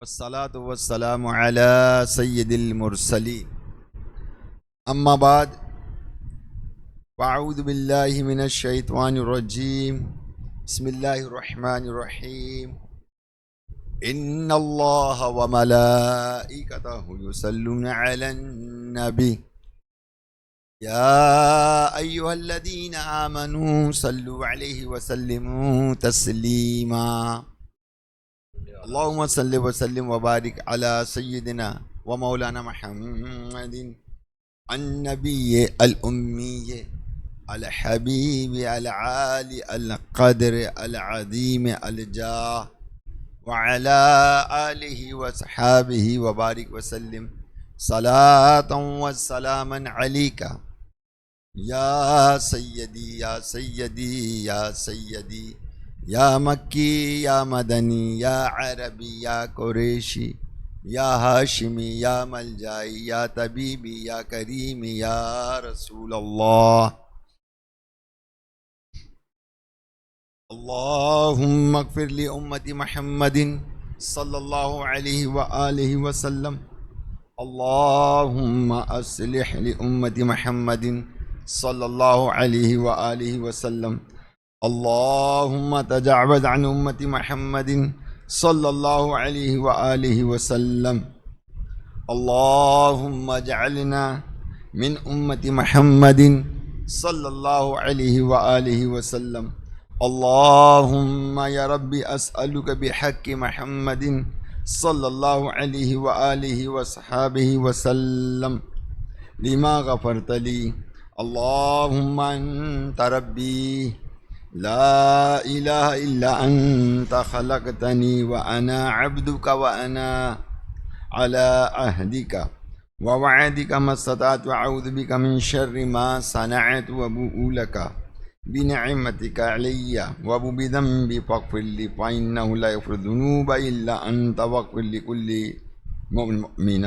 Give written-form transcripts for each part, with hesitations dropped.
والصلاة والسلام على سيد المرسلين أما بعد فأعوذ بالله من الشيطان الرجيم بسم الله الرحمن الرحيم إن الله وملائكته يصلون على النبي يا أيها الذين آمنوا صلوا عليه وسلموا تسليما اللهم صل وسلم وبارك على سيدنا ومولانا محمد النبي الأمي الحبيب العالي القدر العظيم الجاه وعلى آله وصحابه وبارك وسلم صلاة وسلاما عليك يا سيدي يا سيدي يا سيدي یا مکی یا مدنی یا عربی یا قریشی یا ہاشمی یا ملجائی یا طبیبی یا کریمی یا رسول اللہ اللہم اغفر لی امت محمد صلی اللہ علیہ وآلہ وسلم اللہم اصلح لی امت محمد صلی اللہ علیہ وآلہ وسلم اللهم تجاوز عن أمة محمد صلى الله عليه وآله وسلم اللهم اجعلنا من أمة محمد صلى الله عليه وآله وسلم اللهم يا ربي أسألك بحق محمد صلى الله عليه وآله وصحابه وسلم لما غفرت لي اللهم أنت ربي لا إله إلا أنت خلقتني وأنا عبدك وأنا على عهدك ووعدك ما استطعت وأعوذ بك من شر ما صنعت وأبوء لك بنعمتك علي وأبوء بذنبي فاغفر لي فإنه لا يغفر الذنوب إلا أنت واغفر لكل مؤمن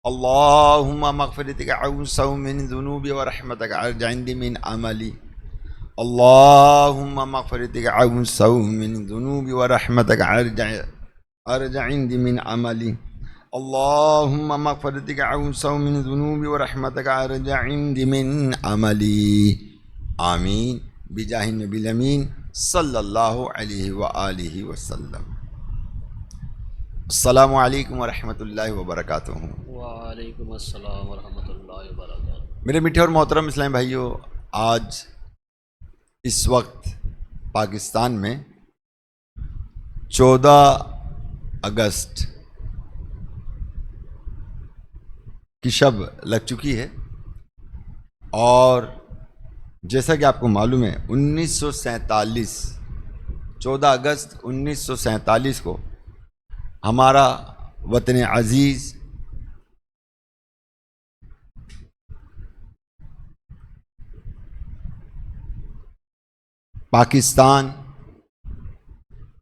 اللهم مغفرتك أوسع من ذنوبي ورحمتك أرجى عندي من عملي اللهم مغفرتك أوسع من ذنوبي ورحمتك أرجع عندي من عملي اللهم مغفرتك أوسع من ذنوبي ورحمتك أرجع عندي من عملي آمين بجاه النبي الأمين صلى الله عليه وآله وسلم السلام علیکم ورحمۃ اللہ وبرکاتہ۔ وعلیکم السلام ورحمۃ اللہ وبرکاتہ۔ میرے میٹھے اور محترم اسلامی بھائیوں، آج اس وقت پاکستان میں 14 اگست کی شب لگ چکی ہے، اور جیسا کہ آپ کو معلوم ہے 1947 14 اگست 1947 کو ہمارا وطن عزیز پاکستان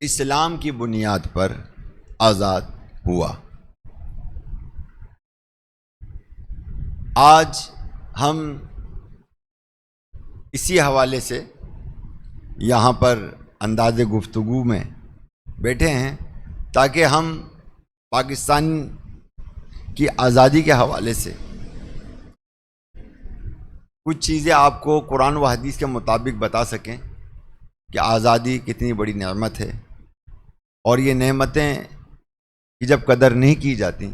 اسلام کی بنیاد پر آزاد ہوا۔ آج ہم اسی حوالے سے یہاں پر انداز گفتگو میں بیٹھے ہیں تاکہ ہم پاکستان کی آزادی کے حوالے سے کچھ چیزیں آپ کو قرآن و حدیث کے مطابق بتا سکیں کہ آزادی کتنی بڑی نعمت ہے، اور یہ نعمتیں کی جب قدر نہیں کی جاتی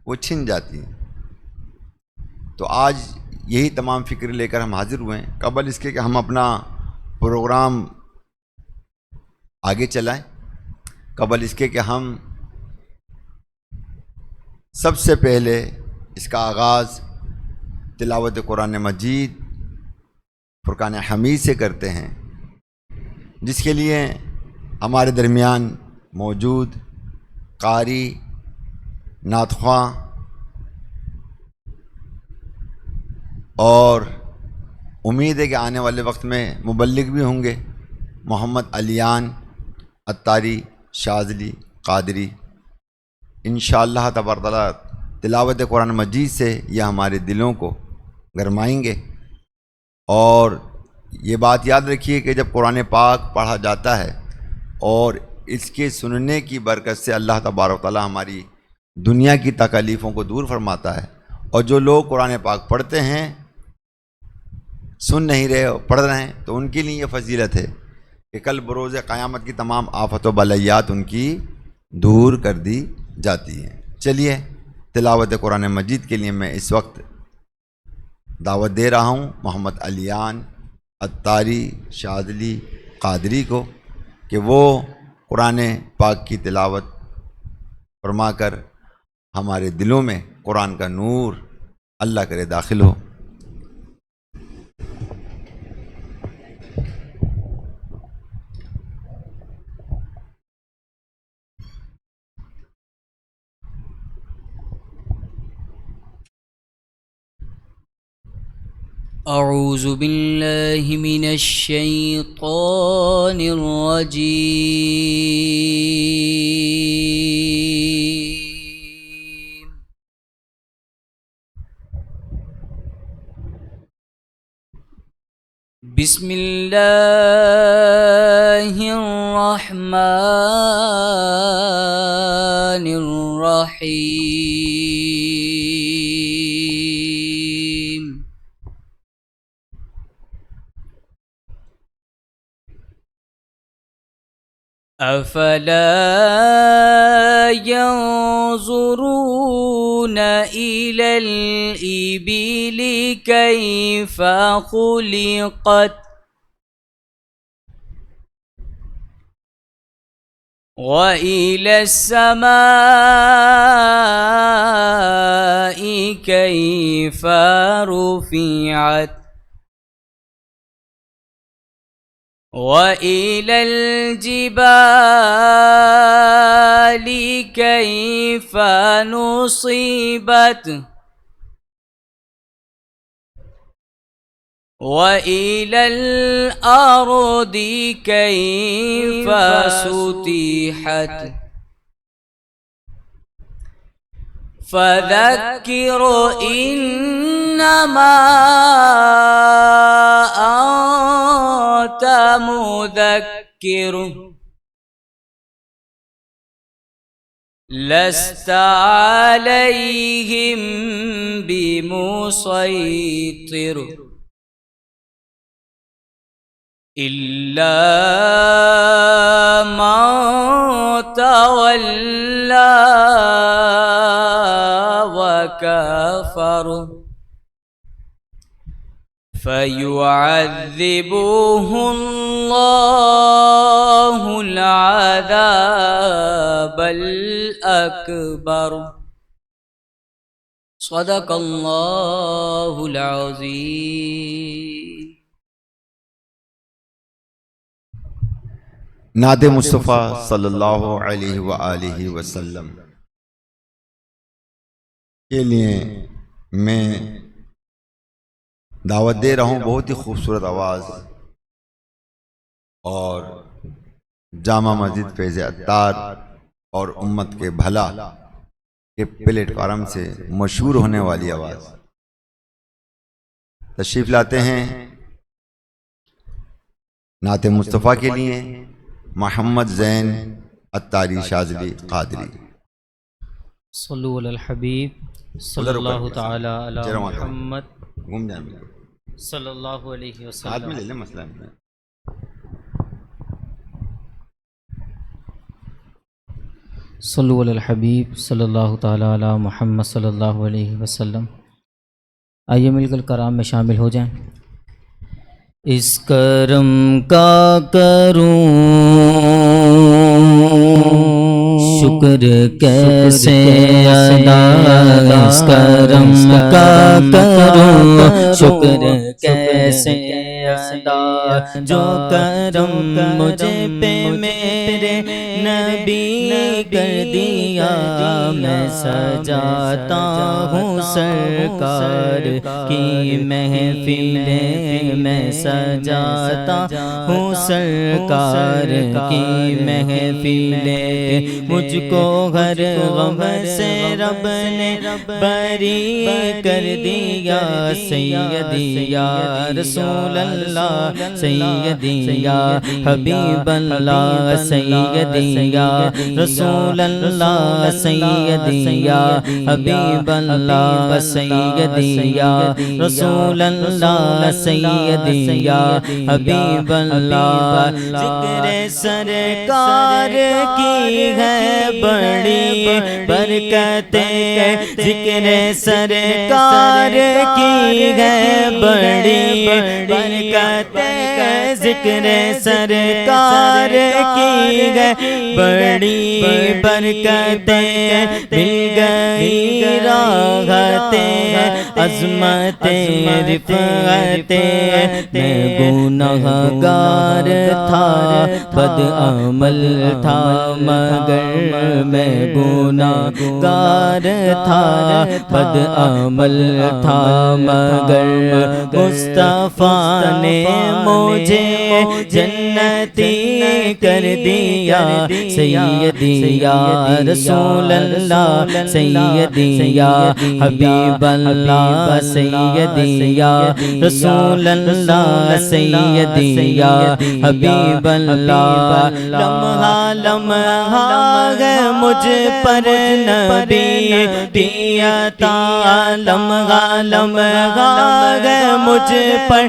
وہ چھن جاتی ہیں۔ تو آج یہی تمام فکر لے کر ہم حاضر ہوئے ہیں، قبل اس کے کہ ہم اپنا پروگرام آگے چلائیں، قبل اس کے کہ ہم سب سے پہلے اس کا آغاز تلاوت قرآن مجید فرقان حمید سے کرتے ہیں، جس کے لیے ہمارے درمیان موجود قاری، نعت خواں اور امید ہے کہ آنے والے وقت میں مبلغ بھی ہوں گے، محمد علیان عطاری شاذلی قادری، انشاءاللہ تبارک تعالیٰ تلاوت قرآن مجید سے یہ ہمارے دلوں کو گرمائیں گے۔ اور یہ بات یاد رکھیے کہ جب قرآن پاک پڑھا جاتا ہے اور اس کے سننے کی برکت سے اللہ تبارک و تعالیٰ ہماری دنیا کی تکالیفوں کو دور فرماتا ہے. اور جو لوگ قرآن پاک پڑھتے ہیں، سن نہیں رہے پڑھ رہے ہیں، تو ان کے لیے یہ فضیلت ہے کہ کل بروز قیامت کی تمام آفت و بلیات ان کی دور کر دی جاتی ہیں. چلیے تلاوت قرآن مجید کے لیے میں اس وقت دعوت دے رہا ہوں محمد علیان عطاری شاذلی قادری کو کہ وہ قرآن پاک کی تلاوت فرما کر ہمارے دلوں میں قرآن کا نور اللہ کرے داخل ہو. اعوذ باللہ من الشیطان الرجیم. بسم اللہ الرحمن الرحیم. افلا ينظرون إلى الإبل كيف خلقت وإلى السماء كيف رفعت وَإِلَى الْجِبَالِ كَيْفَ نُصِبَتْ وَإِلَى الْأَرْضِ كَيْفَ سُطِحَتْ فَذَكِّرْ إِنَّمَا أنت مذكر لست عليهم بمسيطر إلا من تولى وكفر فيعذبه الله العذاب الأكبر. صدق الله العظيم. نعت مصطفیٰ صلی اللہ علیہ وآلہ وسلم کے لیے میں دعوت دے رہا ہوں. بہت ہی خوبصورت آواز اور جامع مسجد فیض عطار اور امت کے بھلا کے پلیٹ فارم سے مشہور ہونے والی آواز. تشریف لاتے ہیں نعت مصطفیٰ کے لیے محمد زین عطاری شاذلی قادری. صلو علی الحبیب صلی اللہ تعالی علی محمد گھوم جائیں صلی اللہ علیہ ساتھ میں وسلم. لے لیں مسئلہ نہیں. صلو علی الحبیب صلی اللہ تعالی علی محمد صلی اللہ علیہ وسلم. آئیے مل کر کرام میں شامل ہو جائیں. اس کرم کا کروں شکر کیسے ادا، اس کرم کا کروں شکر کیسے ادا، جو کرم مجھے پہ میرے نبی کر دیا، میں سجاتا ہوں سرکار کی محفلیں، میں سجاتا ہوں سرکار کی محفلیں، مجھ کو ہر غم سے رب نے بری کر دیا سیدی یا رسول اللہ سیدی یا حبیب اللہ سیدی یا رسول اللہ سیدی یا حبیب اللہ سیدی یا رسول اللہ سیدی یا حبیب اللہ ذکر سرکار کی ہے بڑی برکتیں ذکر سرکار کی ہے بڑی برکتیں ذکر سرکار کی ہے بڑی برکتیں مل گئی راحتیں عظمتیں رفعتیں میں گنہگار تھا بد عمل تھا مگر میں گنہگار تھا بد عمل تھا مگر مصطفیٰ نے مجھے جنتی کر دیا سیدی یا رسول اللہ سیدی یا حبیب اللہ سیدی یا رسول اللہ سیدی یا حبیب اللہ لمحہ لمحہ ہے مجھ پر نبی کی عطا لمحہ لمحہ ہے مجھ پر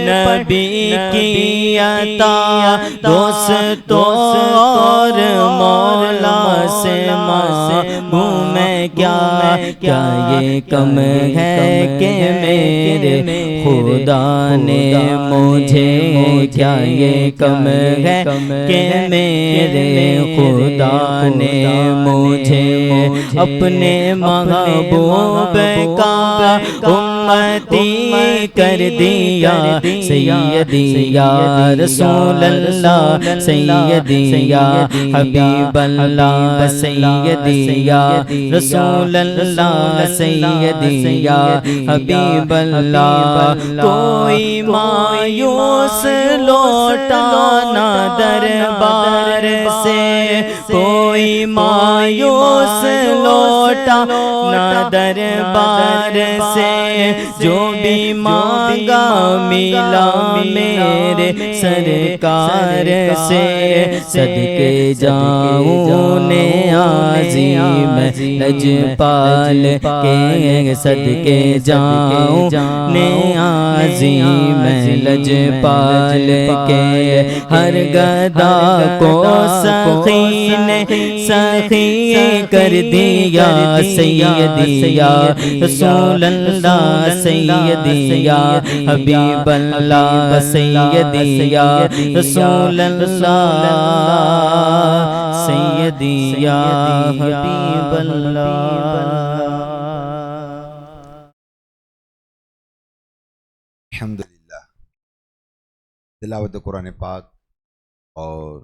نبی کی عطا دوست اور مولا سے مانگوں میں کیا کیا یہ کم ہے کہ میرے خدا نے مجھے کیا یہ کم ہے کہ میرے خدا نے مجھے اپنے محبوب کا امتی کر دیا سیدی یا رسول اللہ سیدی یا حبیب اللہ سیدی یا رسول اللہ سیدی یا حبیب اللہ کوئی مایوس لوٹا نہ دربار سے کوئی مایوس لوٹا نہ دربار سے جو بھی مانگا ملا میرے سرکار سے صدقے جاؤں عظیم لجپال کے صدقے جاؤں عظیم لجپال کے ہر گدا کو سخی نے سخی کر دیا سیدی یا رسول اللہ سیدی یا حبیب اللہ سیدی یا رسول اللہ سیدی یا حبیب اللہ الحمدللہ تلاوت قرآن پاک اور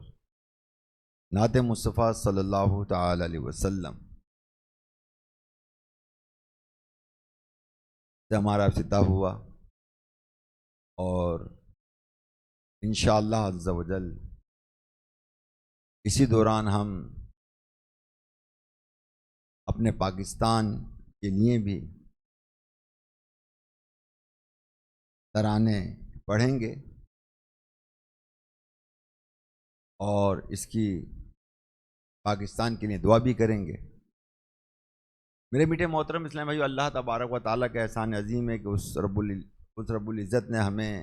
نعت مصطفیٰ صلی اللہ تعالی علیہ وسلم سے ہمارا افتتاح ہوا اور انشاءاللہ عز و جل اسی دوران ہم اپنے پاکستان کے لیے بھی ترانے پڑھیں گے اور اس کی پاکستان کے لیے دعا بھی کریں گے۔ میرے میٹھے محترم اسلام بھائیو، اللہ تبارک و تعالیٰ کا احسان عظیم ہے کہ اس رب العزت نے ہمیں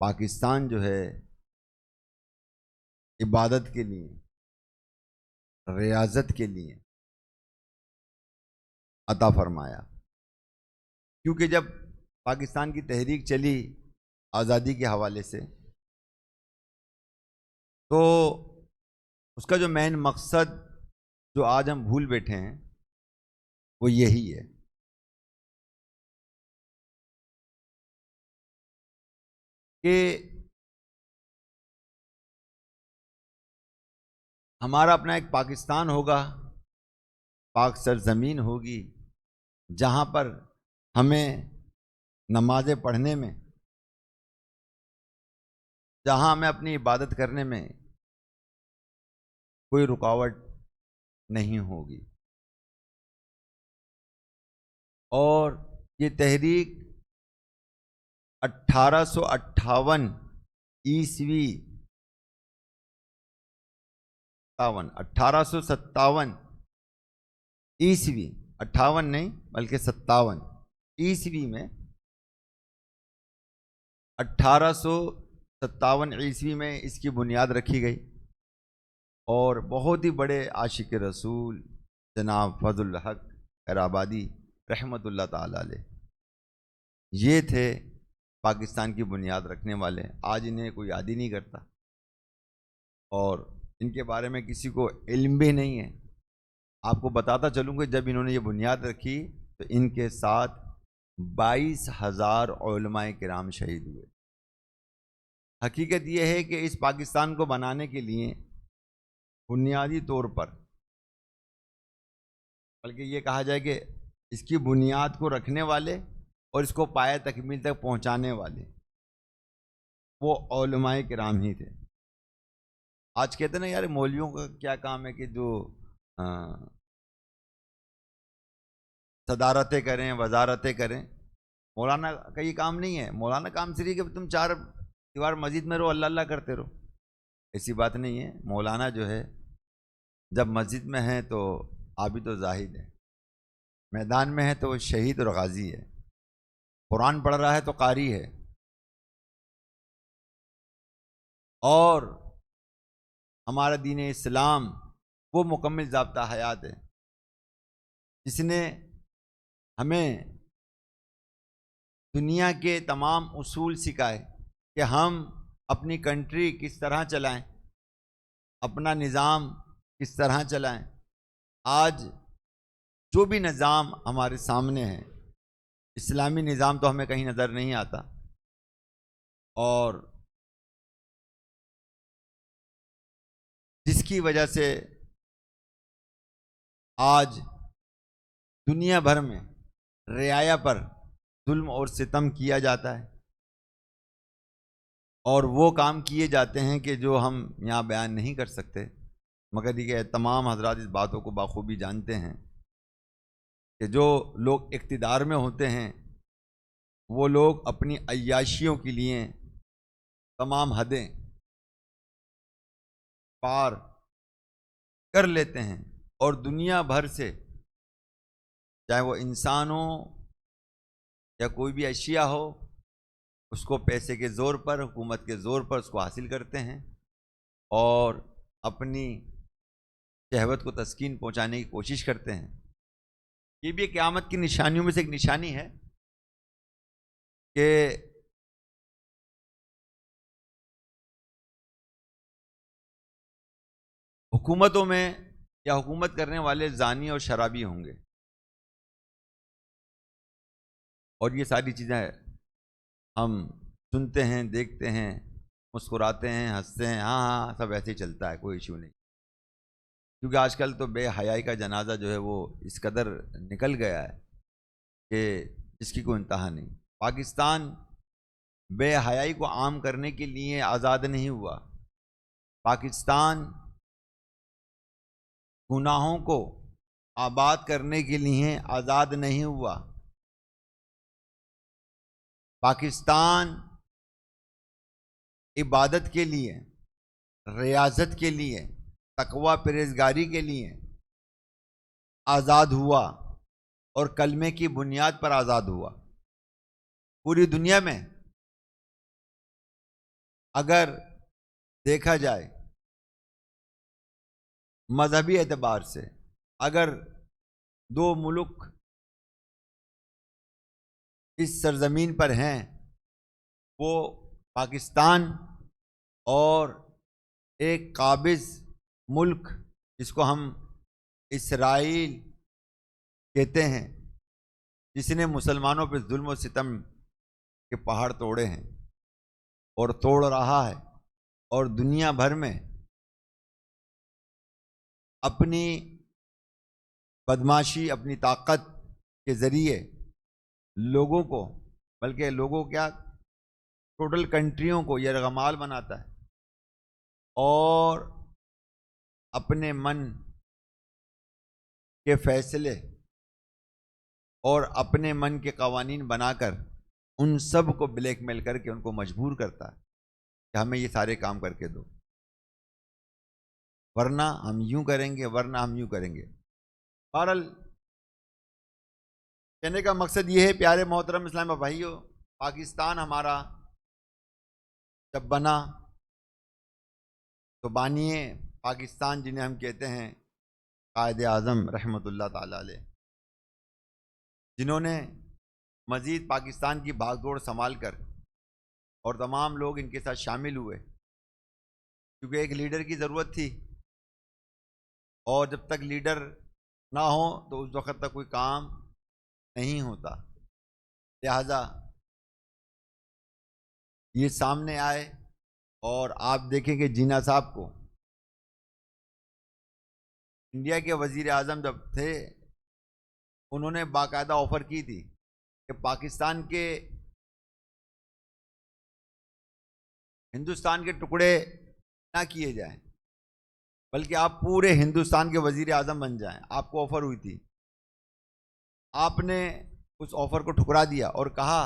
پاکستان جو ہے عبادت کے لیے، ریاضت کے لیے عطا فرمایا، کیونکہ جب پاکستان کی تحریک چلی آزادی کے حوالے سے تو اس کا جو مین مقصد جو آج ہم بھول بیٹھے ہیں وہ یہی ہے کہ ہمارا اپنا ایک پاکستان ہوگا، پاک سرزمین ہوگی، جہاں پر ہمیں نمازیں پڑھنے میں، جہاں ہمیں اپنی عبادت کرنے میں کوئی رکاوٹ نہیں ہوگی۔ اور یہ تحریک 1858 عیسوی 1857 عیسوی، 58 نہیں بلکہ 57 عیسوی میں، 1857 عیسوی میں اس کی بنیاد رکھی گئی، اور بہت ہی بڑے عاشق رسول جناب فضل الحق خیرآبادی رحمۃ اللہ تعالی علیہ یہ تھے پاکستان کی بنیاد رکھنے والے۔ آج انہیں کوئی یاد ہی نہیں کرتا، اور ان کے بارے میں کسی کو علم بھی نہیں ہے۔ آپ کو بتاتا چلوں کہ جب انہوں نے یہ بنیاد رکھی تو ان کے ساتھ 22,000 علماء کرام شہید ہوئے۔ حقیقت یہ ہے کہ اس پاکستان کو بنانے کے لیے بنیادی طور پر، بلکہ یہ کہا جائے کہ اس کی بنیاد کو رکھنے والے اور اس کو پایہ تکمیل تک پہنچانے والے وہ علماء کرام ہی تھے۔ آج کہتے ہیں نا یار مولویوں کا کیا کام ہے کہ جو صدارتیں کریں، وزارتیں کریں۔ مولانا کا یہ کام نہیں ہے۔ مولانا کام صرف کہ تم 4 دیوار مسجد میں رہو، اللہ اللہ کرتے رہو، ایسی بات نہیں ہے۔ مولانا جو ہے جب مسجد میں ہے تو عابد و زاہد ہے، میدان میں ہے تو وہ شہید اور غازی ہے، قرآن پڑھ رہا ہے تو قاری ہے، اور ہمارا دین اسلام وہ مکمل ضابطہ حیات ہے جس نے ہمیں دنیا کے تمام اصول سکھائے کہ ہم اپنی کنٹری کس طرح چلائیں، اپنا نظام کس طرح چلائیں۔ آج جو بھی نظام ہمارے سامنے ہے، اسلامی نظام تو ہمیں کہیں نظر نہیں آتا، اور جس کی وجہ سے آج دنیا بھر میں رعایا پر ظلم اور ستم کیا جاتا ہے، اور وہ کام کیے جاتے ہیں کہ جو ہم یہاں بیان نہیں کر سکتے، مگر یہ تمام حضرات اس باتوں کو بخوبی جانتے ہیں کہ جو لوگ اقتدار میں ہوتے ہیں وہ لوگ اپنی عیاشیوں کے لیے تمام حدیں پار کر لیتے ہیں، اور دنیا بھر سے چاہے وہ انسان ہو یا کوئی بھی اشیاء ہو، اس کو پیسے کے زور پر، حکومت کے زور پر اس کو حاصل کرتے ہیں، اور اپنی شہوت کو تسکین پہنچانے کی کوشش کرتے ہیں۔ یہ بھی قیامت کی نشانیوں میں سے ایک نشانی ہے کہ حکومتوں میں یا حکومت کرنے والے زانی اور شرابی ہوں گے، اور یہ ساری چیزیں ہم سنتے ہیں، دیکھتے ہیں، مسکراتے ہیں، ہنستے ہیں، ہاں ہاں سب ایسے ہی چلتا ہے، کوئی ایشو نہیں، کیونکہ آج کل تو بے حیائی کا جنازہ جو ہے وہ اس قدر نکل گیا ہے کہ اس کی کوئی انتہا نہیں۔ پاکستان بے حیائی کو عام کرنے کے لیے آزاد نہیں ہوا، پاکستان گناہوں کو آباد کرنے کے لیے آزاد نہیں ہوا، پاکستان عبادت کے لیے، ریاضت کے لیے، تقوی پرہیزگاری کے لیے آزاد ہوا، اور کلمے کی بنیاد پر آزاد ہوا۔ پوری دنیا میں اگر دیکھا جائے مذہبی اعتبار سے، اگر 2 ملک اس سرزمین پر ہیں وہ پاکستان اور ایک قابض ملک جس کو ہم اسرائیل کہتے ہیں، جس نے مسلمانوں پہ ظلم و ستم کے پہاڑ توڑے ہیں اور توڑ رہا ہے، اور دنیا بھر میں اپنی بدماشی، اپنی طاقت کے ذریعے لوگوں کو، بلکہ لوگوں کیا ٹوٹل کنٹریوں کو یرغمال بناتا ہے، اور اپنے من کے فیصلے اور اپنے من کے قوانین بنا کر ان سب کو بلیک میل کر کے ان کو مجبور کرتا ہے کہ ہمیں یہ سارے کام کر کے دو، ورنہ ہم یوں کریں گے، ورنہ ہم یوں کریں گے۔ بہرحال کہنے کا مقصد یہ ہے پیارے محترم اسلام بھائیو، پاکستان ہمارا جب بنا تو بانی پاکستان جنہیں ہم کہتے ہیں قائد اعظم رحمۃ اللہ تعالی علیہ، جنہوں نے مزید پاکستان کی بھاگ دوڑ سنبھال کر، اور تمام لوگ ان کے ساتھ شامل ہوئے کیونکہ ایک لیڈر کی ضرورت تھی، اور جب تک لیڈر نہ ہو تو اس وقت تک کوئی کام نہیں ہوتا، لہذا یہ سامنے آئے۔ اور آپ دیکھیں کہ جینا صاحب کو انڈیا کے وزیر اعظم جب تھے، انہوں نے باقاعدہ آفر کی تھی کہ پاکستان کے ہندوستان کے ٹکڑے نہ کیے جائیں بلکہ آپ پورے ہندوستان کے وزیر اعظم بن جائیں، آپ کو آفر ہوئی تھی۔ آپ نے اس آفر کو ٹھکرا دیا اور کہا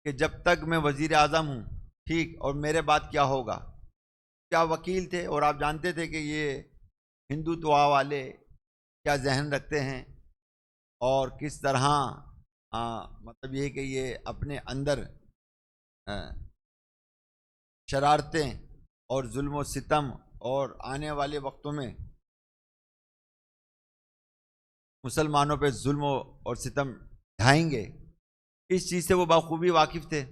کہ جب تک میں وزیر اعظم ہوں ٹھیک، اور میرے بعد کیا ہوگا؟ کیا وکیل تھے اور آپ جانتے تھے کہ یہ ہندوتوا والے کیا ذہن رکھتے ہیں اور کس طرح مطلب یہ کہ یہ اپنے اندر شرارتیں اور ظلم و ستم اور آنے والے وقتوں میں مسلمانوں پہ ظلم اور ستم ڈھائیں گے، اس چیز سے وہ بخوبی واقف تھے،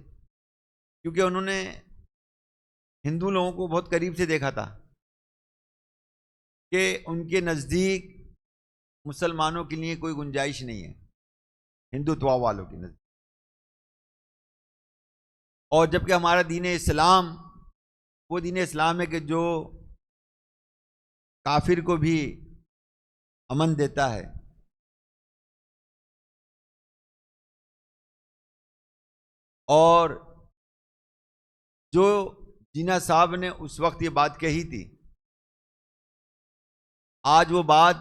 کیونکہ انہوں نے ہندو لوگوں کو بہت قریب سے دیکھا تھا کہ ان کے نزدیک مسلمانوں کے لیے کوئی گنجائش نہیں ہے، ہندوتوا والوں کے نزدیک۔ اور جبکہ ہمارا دین اسلام وہ دین اسلام ہے کہ جو کافر کو بھی امن دیتا ہے، اور جو جینا صاحب نے اس وقت یہ بات کہی تھی، آج وہ بات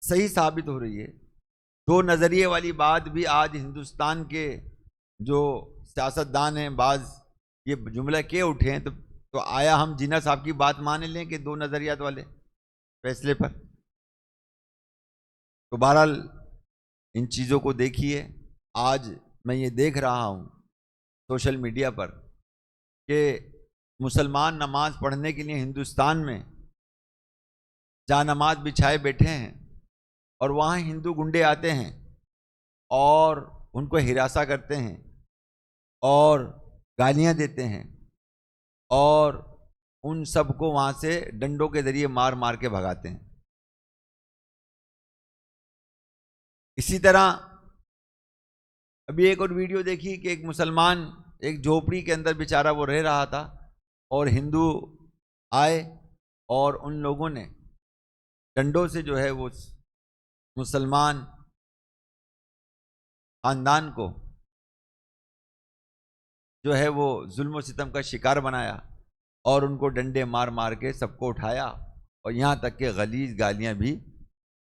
صحیح ثابت ہو رہی ہے۔ دو نظریے والی بات بھی آج ہندوستان کے جو سیاستدان ہیں بعض یہ جملہ کے اٹھے ہیں، تو آیا ہم جینا صاحب کی بات مان لیں کہ دو نظریات والے فیصلے پر؟ تو بہرحال ان چیزوں کو دیکھیے۔ آج میں یہ دیکھ رہا ہوں سوشل میڈیا پر کہ مسلمان نماز پڑھنے کے لیے ہندوستان میں جا نماز بچھائے بیٹھے ہیں، اور وہاں ہندو گنڈے آتے ہیں اور ان کو ہراساں کرتے ہیں اور گالیاں دیتے ہیں، اور ان سب کو وہاں سے ڈنڈوں کے ذریعے مار مار کے بھگاتے ہیں۔ اسی طرح ابھی ایک اور ویڈیو دیکھی کہ ایک مسلمان ایک جھوپڑی کے اندر بیچارہ وہ رہ رہا تھا، اور ہندو آئے اور ان لوگوں نے ڈنڈوں سے جو ہے وہ مسلمان خاندان کو جو ہے وہ ظلم و ستم کا شکار بنایا، اور ان کو ڈنڈے مار مار کے سب کو اٹھایا، اور یہاں تک کہ غلیظ گالیاں بھی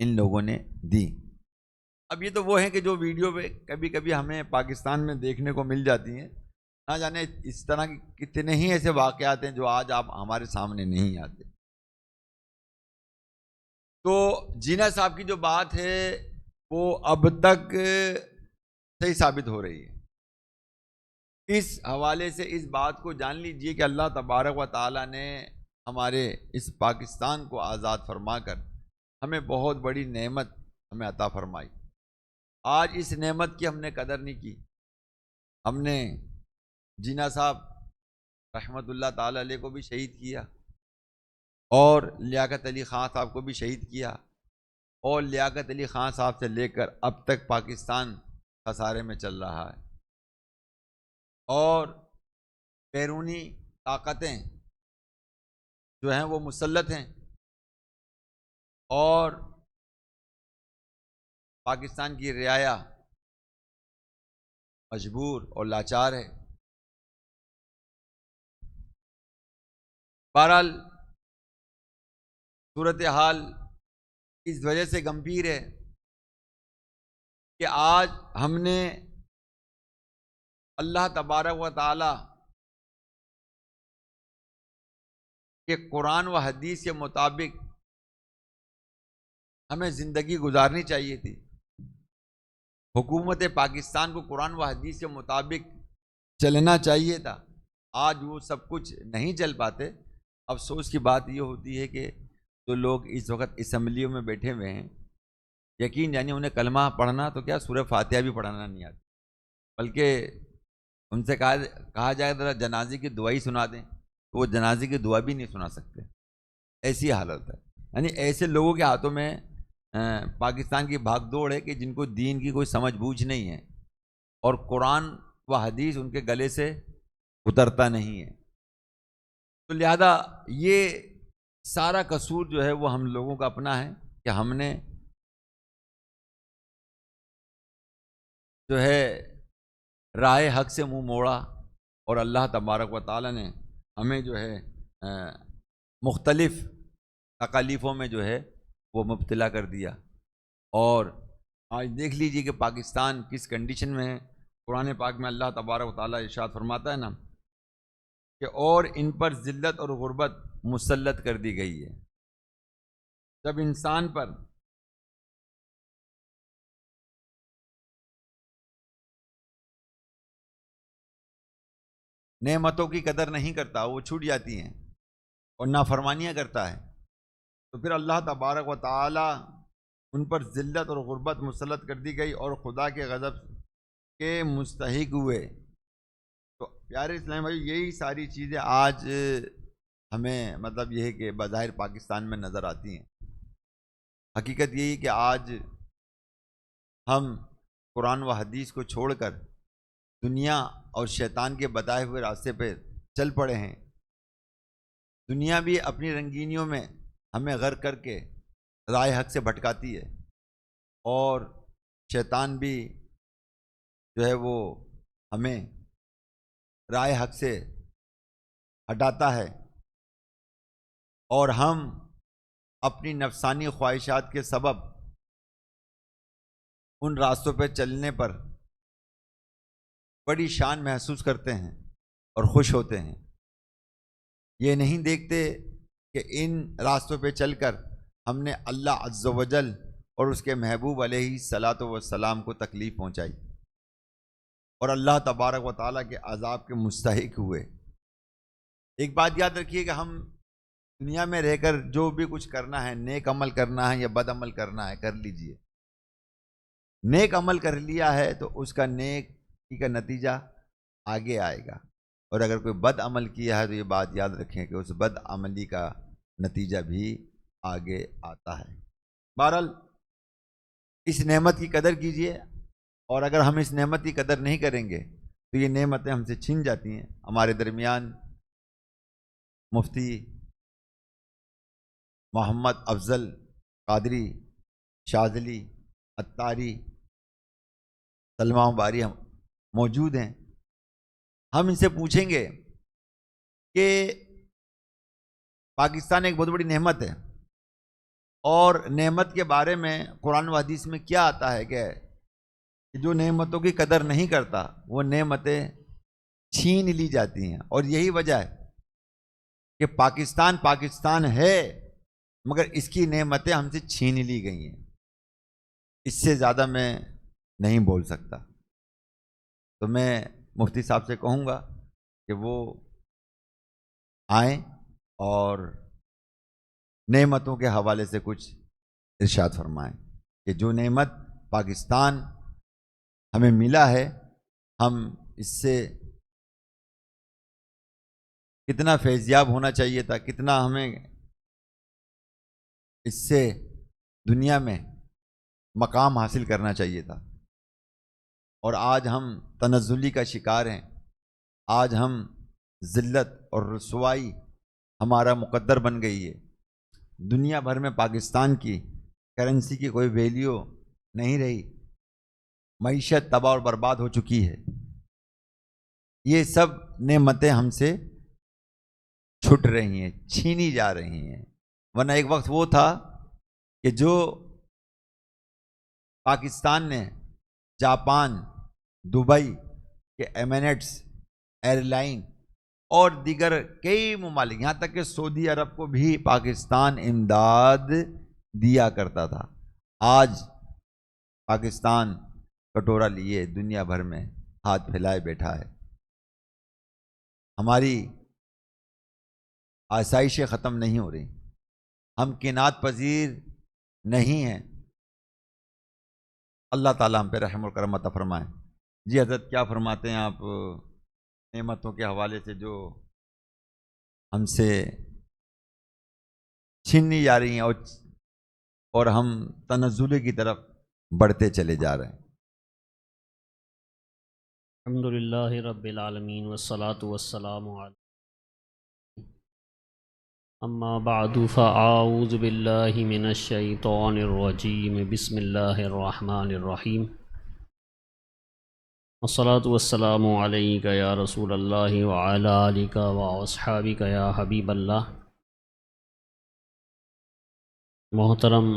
ان لوگوں نے دی۔ اب یہ تو وہ ہیں کہ جو ویڈیو پہ کبھی کبھی ہمیں پاکستان میں دیکھنے کو مل جاتی ہیں، نہ جانے اس طرح کے کتنے ہی ایسے واقعات ہیں جو آج آپ ہمارے سامنے نہیں آتے۔ تو جینا صاحب کی جو بات ہے وہ اب تک صحیح ثابت ہو رہی ہے۔ اس حوالے سے اس بات کو جان لیجئے کہ اللہ تبارک و تعالی نے ہمارے اس پاکستان کو آزاد فرما کر ہمیں بہت بڑی نعمت ہمیں عطا فرمائی۔ آج اس نعمت کی ہم نے قدر نہیں کی۔ ہم نے جینا صاحب رحمت اللہ تعالی علیہ کو بھی شہید کیا، اور لیاقت علی خان صاحب کو بھی شہید کیا، اور لیاقت علی خان صاحب سے لے کر اب تک پاکستان خسارے میں چل رہا ہے، اور بیرونی طاقتیں جو ہیں وہ مسلط ہیں، اور پاکستان کی رعایا مجبور اور لاچار ہے۔ بہرحال صورتحال اس وجہ سے گمبھیر ہے کہ آج ہم نے اللہ تبارک و تعالی کہ قرآن و حدیث کے مطابق ہمیں زندگی گزارنی چاہیے تھی. حکومت پاکستان کو قرآن و حدیث کے مطابق چلنا چاہیے تھا. آج وہ سب کچھ نہیں چل پاتے. افسوس کی بات یہ ہوتی ہے کہ جو لوگ اس وقت اسمبلیوں میں بیٹھے ہوئے ہیں، یقین یعنی انہیں کلمہ پڑھنا تو کیا سورہ فاتحہ بھی پڑھانا نہیں آتی، بلکہ ان سے کہا جائے ذرا جنازے کی دعا ہی سنا دیں تو وہ جنازے کی دعا بھی نہیں سنا سکتے. ایسی حالت ہے. یعنی ایسے لوگوں کے ہاتھوں میں پاکستان کی بھاگ دوڑ ہے کہ جن کو دین کی کوئی سمجھ بوجھ نہیں ہے اور قرآن و حدیث ان کے گلے سے اترتا نہیں ہے. تو لہذا یہ سارا قصور جو ہے وہ ہم لوگوں کا اپنا ہے کہ ہم نے جو ہے راہ حق سے منہ موڑا اور اللہ تبارک و تعالی نے ہمیں جو ہے مختلف تکالیفوں میں جو ہے وہ مبتلا کر دیا. اور آج دیکھ لیجیے کہ پاکستان کس کنڈیشن میں ہے. قرآن پاک میں اللہ تبارک و تعالی ارشاد فرماتا ہے نا کہ اور ان پر ذلت اور غربت مسلط کر دی گئی ہے. جب انسان پر نعمتوں کی قدر نہیں کرتا، وہ چھوٹ جاتی ہیں اور نافرمانیاں کرتا ہے، تو پھر اللہ تبارک و تعالی ان پر ذلت اور غربت مسلط کر دی گئی اور خدا کے غضب کے مستحق ہوئے. تو پیارے اسلام بھائی، یہی ساری چیزیں آج ہمیں مطلب یہ ہے کہ بظاہر پاکستان میں نظر آتی ہیں. حقیقت یہی کہ آج ہم قرآن و حدیث کو چھوڑ کر دنیا اور شیطان کے بتائے ہوئے راستے پہ چل پڑے ہیں. دنیا بھی اپنی رنگینیوں میں ہمیں غرق کر کے رائے حق سے بھٹکاتی ہے اور شیطان بھی جو ہے وہ ہمیں رائے حق سے ہٹاتا ہے اور ہم اپنی نفسانی خواہشات کے سبب ان راستوں پہ چلنے پر بڑی شان محسوس کرتے ہیں اور خوش ہوتے ہیں. یہ نہیں دیکھتے کہ ان راستوں پہ چل کر ہم نے اللہ عز و جل اور اس کے محبوب علیہ الصلاۃ والسلام کو تکلیف پہنچائی اور اللہ تبارک و تعالیٰ کے عذاب کے مستحق ہوئے. ایک بات یاد رکھیے کہ ہم دنیا میں رہ کر جو بھی کچھ کرنا ہے، نیک عمل کرنا ہے یا بد عمل کرنا ہے، کر لیجئے. نیک عمل کر لیا ہے تو اس کا نیک کا نتیجہ آگے آئے گا، اور اگر کوئی بد عمل کیا ہے تو یہ بات یاد رکھیں کہ اس بد عملی کا نتیجہ بھی آگے آتا ہے. بہرحال اس نعمت کی قدر کیجئے، اور اگر ہم اس نعمت کی قدر نہیں کریں گے تو یہ نعمتیں ہم سے چھن جاتی ہیں. ہمارے درمیان مفتی محمد افضل قادری شاذلی اتاری سلمان باری ہم موجود ہیں. ہم ان سے پوچھیں گے کہ پاکستان ایک بہت بڑی نعمت ہے، اور نعمت کے بارے میں قرآن و حدیث میں کیا آتا ہے کہ جو نعمتوں کی قدر نہیں کرتا وہ نعمتیں چھین لی جاتی ہیں. اور یہی وجہ ہے کہ پاکستان پاکستان ہے مگر اس کی نعمتیں ہم سے چھین لی گئی ہیں. اس سے زیادہ میں نہیں بول سکتا. تو میں مفتی صاحب سے کہوں گا کہ وہ آئیں اور نعمتوں کے حوالے سے کچھ ارشاد فرمائیں کہ جو نعمت پاکستان ہمیں ملا ہے، ہم اس سے کتنا فیضیاب ہونا چاہیے تھا، کتنا ہمیں اس سے دنیا میں مقام حاصل کرنا چاہیے تھا. اور آج ہم تنزلی کا شکار ہیں. آج ہم ذلت اور رسوائی ہمارا مقدر بن گئی ہے. دنیا بھر میں پاکستان کی کرنسی کی کوئی ویلیو نہیں رہی. معیشت تباہ اور برباد ہو چکی ہے. یہ سب نعمتیں ہم سے چھٹ رہی ہیں، چھینی جا رہی ہیں. ورنہ ایک وقت وہ تھا کہ جو پاکستان نے جاپان، دبئی کے ایمریٹس ایئر لائن اور دیگر کئی ممالک، یہاں تک کہ سعودی عرب کو بھی پاکستان امداد دیا کرتا تھا، آج پاکستان کٹورا لیے دنیا بھر میں ہاتھ پھیلائے بیٹھا ہے۔ ہماری آسائشیں ختم نہیں ہو رہی، ہم کنات پذیر نہیں ہیں۔ اللہ تعالیٰ ہم پہ رحم و کرم عطا فرمائیں۔ جی حضرت کیا فرماتے ہیں آپ نعمتوں کے حوالے سے جو ہم سے چھینی جا رہی ہیں اور ہم تنزل کی طرف بڑھتے چلے جا رہے ہیں؟ الحمدللہ رب العالمین والصلاة والسلام علی اما بعد فاعوذ باللہ من الشیطان الرجیم بسم اللہ الرحمن الرحیم والصلاة والسلام علیک یا رسول اللہ وعلی آلک واصحابک یا حبیب اللہ۔ محترم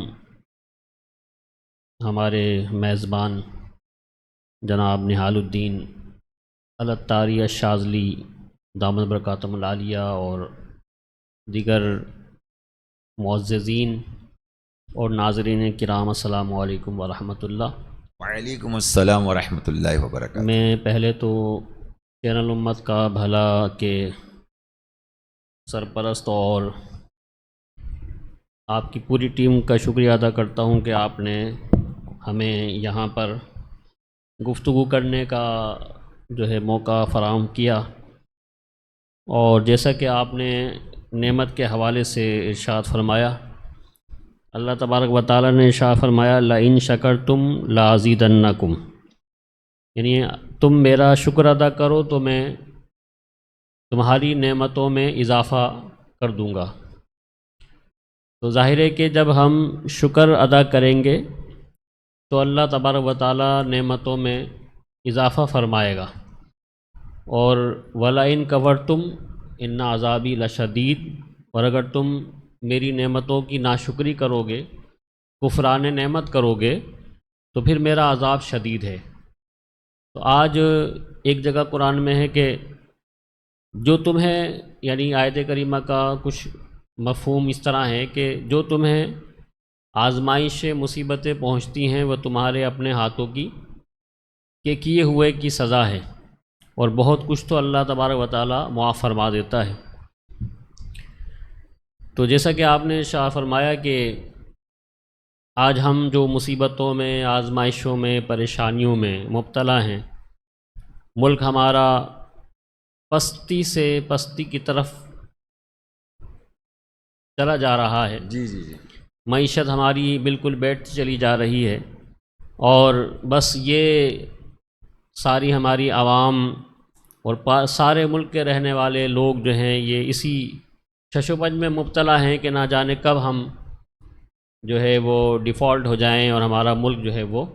ہمارے میزبان جناب نہال الدین الاتاری الشاذلی دامت برکاتہم العالیہ اور دیگر معززین اور ناظرین کرام، السلام علیکم ورحمۃ اللہ۔ وعلیکم السلام ورحمۃ اللہ وبرکاتہ۔ میں پہلے تو چینل امت کا بھلا کے سرپرست اور آپ کی پوری ٹیم کا شکریہ ادا کرتا ہوں کہ آپ نے ہمیں یہاں پر گفتگو کرنے کا جو ہے موقع فراہم کیا، اور جیسا کہ آپ نے نعمت کے حوالے سے ارشاد فرمایا، اللہ تبارک و تعالیٰ نے ارشاد فرمایا لَإِن شَكَرْتُمْ لَأَزِيدَنَّكُمْ، یعنی تم میرا شکر ادا کرو تو میں تمہاری نعمتوں میں اضافہ کر دوں گا۔ تو ظاہر ہے کہ جب ہم شکر ادا کریں گے تو اللہ تبارک و تعالیٰ نعمتوں میں اضافہ فرمائے گا، اور وَلَئِن كَفَرْتُمْ إِنَّ عَذَابِي لَشَدِيدٌ، اور اگر تم میری نعمتوں کی ناشکری کرو گے، کفران نعمت کرو گے، تو پھر میرا عذاب شدید ہے۔ تو آج ایک جگہ قرآن میں ہے کہ جو تمہیں، یعنی آیت کریمہ کا کچھ مفہوم اس طرح ہے کہ جو تمہیں آزمائشیں مصیبتیں پہنچتی ہیں وہ تمہارے اپنے ہاتھوں کی کہ کیے ہوئے کی سزا ہے، اور بہت کچھ تو اللہ تبارک و تعالیٰ معاف فرما دیتا ہے۔ تو جیسا کہ آپ نے شاہ فرمایا کہ آج ہم جو مصیبتوں میں، آزمائشوں میں، پریشانیوں میں مبتلا ہیں، ملک ہمارا پستی سے پستی کی طرف چلا جا رہا ہے، جی جی جی، معیشت ہماری بالکل بیٹھ چلی جا رہی ہے، اور بس یہ ساری ہماری عوام اور سارے ملک کے رہنے والے لوگ جو ہیں یہ اسی ششوپج میں مبتلا ہیں کہ نہ جانے کب ہم جو ہے وہ ڈیفالٹ ہو جائیں اور ہمارا ملک جو ہے وہ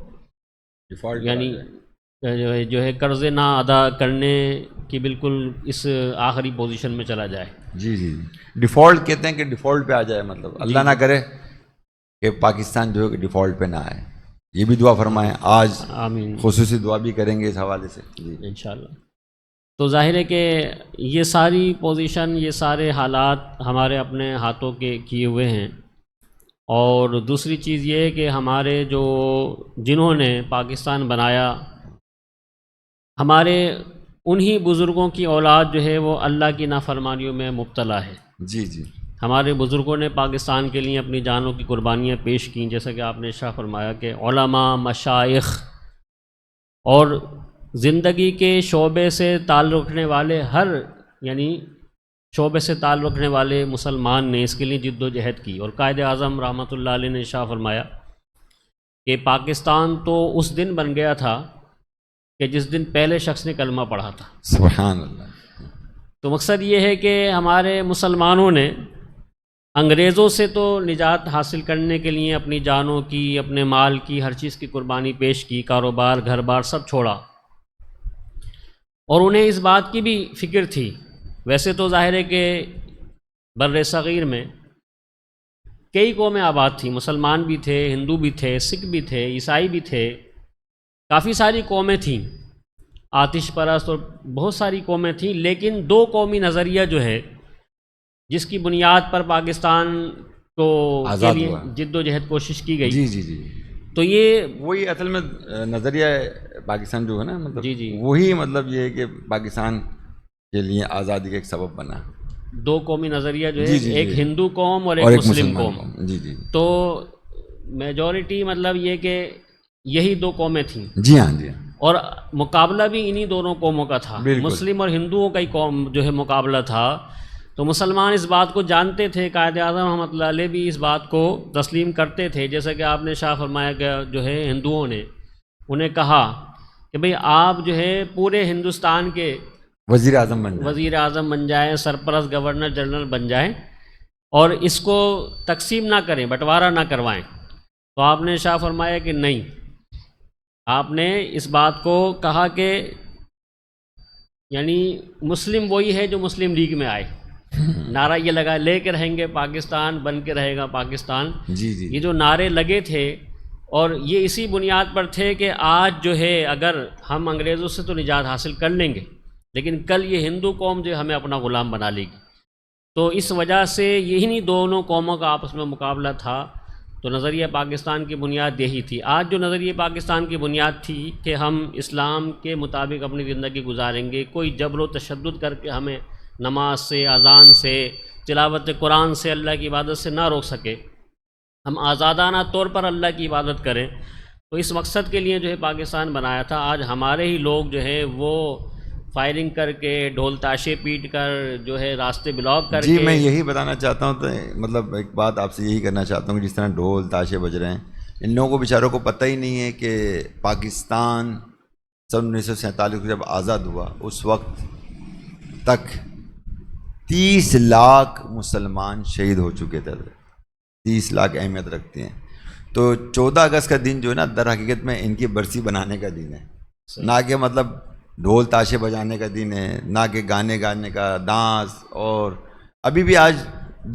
ڈیفالٹ یعنی جو ہے قرض نہ ادا کرنے کی بالکل اس آخری پوزیشن میں چلا جائے۔ جی جی، ڈیفالٹ کہتے ہیں کہ ڈیفالٹ پہ آ جائے، مطلب اللہ نہ کرے کہ پاکستان جو ہے کہ ڈیفالٹ پہ نہ آئے، یہ بھی دعا فرمائیں۔ آج آمین، خصوصی دعا بھی کریں گے اس حوالے سے۔ جی انشاءاللہ۔ تو ظاہر ہے کہ یہ ساری پوزیشن، یہ سارے حالات ہمارے اپنے ہاتھوں کے کیے ہوئے ہیں، اور دوسری چیز یہ ہے کہ ہمارے جنہوں نے پاکستان بنایا، ہمارے انہی بزرگوں کی اولاد جو ہے وہ اللہ کی نافرمانیوں میں مبتلا ہے۔ جی جی، ہمارے بزرگوں نے پاکستان کے لیے اپنی جانوں کی قربانیاں پیش کیں، جیسا کہ آپ نے شاہ فرمایا کہ علماء، مشائخ اور زندگی کے شعبے سے تعلق رکھنے والے یعنی شعبے سے تعلق رکھنے والے مسلمان نے اس کے لیے جد و جہد کی، اور قائد اعظم رحمۃ اللہ علیہ نے شاہ فرمایا کہ پاکستان تو اس دن بن گیا تھا کہ جس دن پہلے شخص نے کلمہ پڑھا تھا۔ سبحان اللہ۔ تو مقصد یہ ہے کہ ہمارے مسلمانوں نے انگریزوں سے تو نجات حاصل کرنے کے لیے اپنی جانوں کی، اپنے مال کی، ہر چیز کی قربانی پیش کی، کاروبار، گھر بار سب چھوڑا، اور انہیں اس بات کی بھی فکر تھی۔ ویسے تو ظاہر ہے کہ بر صغیر میں کئی قومیں آباد تھیں، مسلمان بھی تھے، ہندو بھی تھے، سکھ بھی تھے، عیسائی بھی تھے، کافی ساری قومیں تھیں، آتش پرست اور بہت ساری قومیں تھیں، لیکن دو قومی نظریہ جو ہے جس کی بنیاد پر پاکستان کو کے آزاد لیے ہوا، جد و جہد کوشش کی گئی، جی جی جی، تو یہ وہی اصل میں نظریہ پاکستان جو ہے نا، مطلب جی جی وہی مطلب یہ ہے کہ پاکستان کے لیے آزادی کا ایک سبب بنا. دو قومی نظریہ جو ہے، جی جی ایک جی، ہندو قوم اور اور ایک ایک مسلم مسلمان قوم. قوم. جی جی تو میجورٹی مطلب یہ کہ یہی دو قومیں تھیں، جی ہاں جی ہاں، اور مقابلہ بھی انہی دونوں قوموں کا تھا، بالکل. مسلم اور ہندوؤں کا ہی قوم جو ہے مقابلہ تھا. تو مسلمان اس بات کو جانتے تھے، قائد اعظم رحمۃ اللہ علیہ بھی اس بات کو تسلیم کرتے تھے، جیسا کہ آپ نے شاہ فرمایا کہ جو ہے ہندوؤں نے انہیں کہا کہ بھئی آپ جو ہے پورے ہندوستان کے وزیر اعظم بن جائے. وزیر اعظم بن جائیں، سرپرست گورنر جنرل بن جائیں، اور اس کو تقسیم نہ کریں، بٹوارہ نہ کروائیں. تو آپ نے شاہ فرمایا کہ نہیں، آپ نے اس بات کو کہا کہ یعنی مسلم وہی ہے جو مسلم لیگ میں آئے، نعرہ یہ لگا لے کے رہیں گے پاکستان، بن کے رہے گا پاکستان. جی جی یہ جو نعرے لگے تھے، اور یہ اسی بنیاد پر تھے کہ آج جو ہے اگر ہم انگریزوں سے تو نجات حاصل کر لیں گے، لیکن کل یہ ہندو قوم جو ہمیں اپنا غلام بنا لے گی. تو اس وجہ سے یہی دونوں قوموں کا آپس میں مقابلہ تھا. تو نظریہ پاکستان کی بنیاد یہی تھی. آج جو نظریہ پاکستان کی بنیاد تھی کہ ہم اسلام کے مطابق اپنی زندگی گزاریں گے، کوئی جبر و تشدد کر کے ہمیں نماز سے، اذان سے، تلاوت قرآن سے، اللہ کی عبادت سے نہ روک سکے، ہم آزادانہ طور پر اللہ کی عبادت کریں. تو اس مقصد کے لیے جو ہے پاکستان بنایا تھا. آج ہمارے ہی لوگ جو ہے وہ فائرنگ کر کے، ڈھول تاشے پیٹ کر، جو ہے راستے بلاک کر جی، کے. میں یہی بتانا چاہتا ہوں، تو مطلب ایک بات آپ سے یہی کرنا چاہتا ہوں کہ جس طرح ڈھول تاشے بج رہے ہیں، ان لوگوں کو بیچاروں کو پتہ ہی نہیں ہے کہ پاکستان سن 1947 کو جب آزاد ہوا، اس وقت تک 30 لاکھ مسلمان شہید ہو چکے تھے. 30 لاکھ اہمیت رکھتے ہیں. تو 14 اگست کا دن جو ہے نا، در حقیقت میں ان کی برسی بنانے کا دن ہے، نہ کہ مطلب ڈھول تاشے بجانے کا دن ہے، نہ کہ گانے گانے کا، ڈانس. اور ابھی بھی آج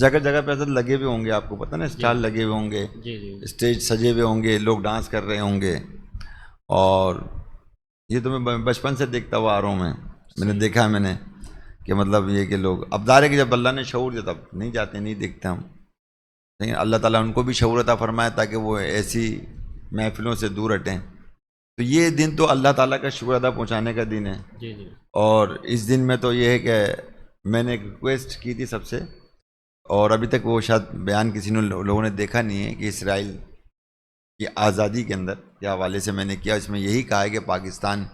جگہ جگہ پہ ایسے لگے ہوئے ہوں گے، آپ کو پتہ نا، اسٹال لگے ہوئے ہوں گے، جی جی اسٹیج سجے ہوئے ہوں گے، لوگ ڈانس کر رہے ہوں گے. اور یہ تو میں بچپن سے دیکھتا ہوا آ رہا ہوں، میں نے دیکھا ہے، میں نے کہ مطلب یہ کہ لوگ اب ظاہر ہے کہ جب اللہ نے شعور دیا تب نہیں جاتے، نہیں دیکھتے ہم، لیکن اللہ تعالیٰ ان کو بھی شعور عطا فرمایا تاکہ وہ ایسی محفلوں سے دور ہٹیں. تو یہ دن تو اللہ تعالیٰ کا شکر ادا پہنچانے کا دن ہے. جی جی اور اس دن میں تو یہ ہے کہ میں نے ایک ریکویسٹ کی تھی سب سے، اور ابھی تک وہ شاید بیان کسی نے لوگوں نے دیکھا نہیں ہے، کہ اسرائیل کی آزادی کے اندر کے حوالے سے میں نے کیا. اس میں یہی کہا ہے کہ پاکستان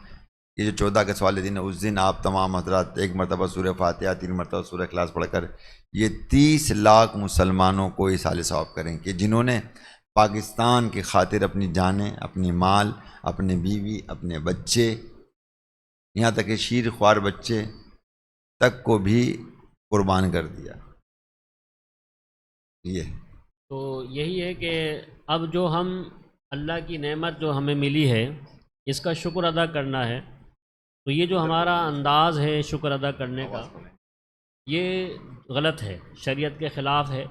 یہ جو 14 اگست والے دن ہے، اس دن آپ تمام حضرات ایک مرتبہ سورہ فاتحہ، 3 مرتبہ سورہ اخلاص پڑھ کر یہ 30 لاکھ مسلمانوں کو اصال ثواب کریں کہ جنہوں نے پاکستان کی خاطر اپنی جانیں، اپنی مال، اپنے بیوی، اپنے بچے، یہاں تک کہ شیر خوار بچے تک کو بھی قربان کر دیا. یہ تو یہی ہے کہ اب جو ہم اللہ کی نعمت جو ہمیں ملی ہے، اس کا شکر ادا کرنا ہے. تو یہ جو ہمارا انداز ہے شکر ادا کرنے کا، یہ غلط ہے، شریعت کے خلاف ہے.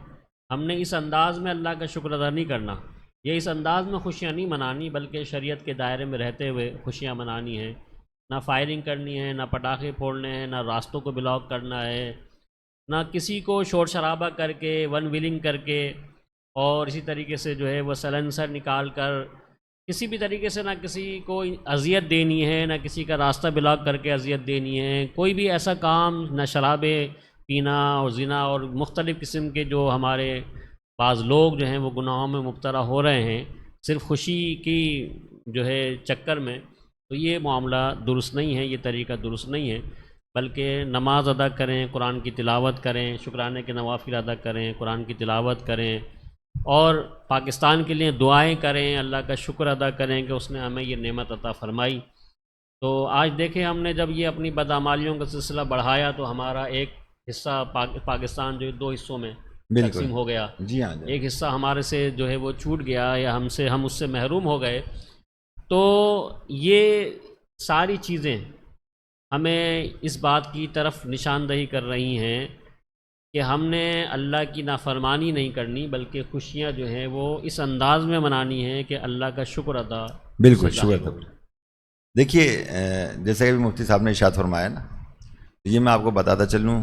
ہم نے اس انداز میں اللہ کا شکر ادا نہیں کرنا، یہ اس انداز میں خوشیاں نہیں منانی، بلکہ شریعت کے دائرے میں رہتے ہوئے خوشیاں منانی ہیں. نہ فائرنگ کرنی ہے، نہ پٹاخے پھوڑنے ہیں، نہ راستوں کو بلاک کرنا ہے، نہ کسی کو شور شرابہ کر کے، ون ویلنگ کر کے، اور اسی طریقے سے جو ہے وہ سلنسر نکال کر کسی بھی طریقے سے نہ کسی کو اذیت دینی ہے، نہ کسی کا راستہ بلاک کر کے اذیت دینی ہے. کوئی بھی ایسا کام، نہ شرابیں پینا اور زنا اور مختلف قسم کے جو ہمارے بعض لوگ جو ہیں وہ گناہوں میں مبتلا ہو رہے ہیں صرف خوشی کی جو ہے چکر میں، تو یہ معاملہ درست نہیں ہے، یہ طریقہ درست نہیں ہے. بلکہ نماز ادا کریں، قرآن کی تلاوت کریں، شکرانے کے نوافل ادا کریں، قرآن کی تلاوت کریں، اور پاکستان کے لیے دعائیں کریں، اللہ کا شکر ادا کریں کہ اس نے ہمیں یہ نعمت عطا فرمائی. تو آج دیکھیں ہم نے جب یہ اپنی بدعمالیوں کا سلسلہ بڑھایا تو ہمارا ایک حصہ پاکستان جو 2 حصوں میں تقسیم ہو گیا. جی ہاں ایک حصہ ہمارے سے جو ہے وہ چھوٹ گیا، یا ہم اس سے محروم ہو گئے. تو یہ ساری چیزیں ہمیں اس بات کی طرف نشاندہی کر رہی ہیں کہ ہم نے اللہ کی نافرمانی نہیں کرنی، بلکہ خوشیاں جو ہیں وہ اس انداز میں منانی ہیں کہ اللہ کا شکر ادا بالکل سے شکر ظاہر تھا۔ ہو۔ دیکھیے جیسا کہ مفتی صاحب نے ارشاد فرمایا نا، تو یہ میں آپ کو بتاتا چلوں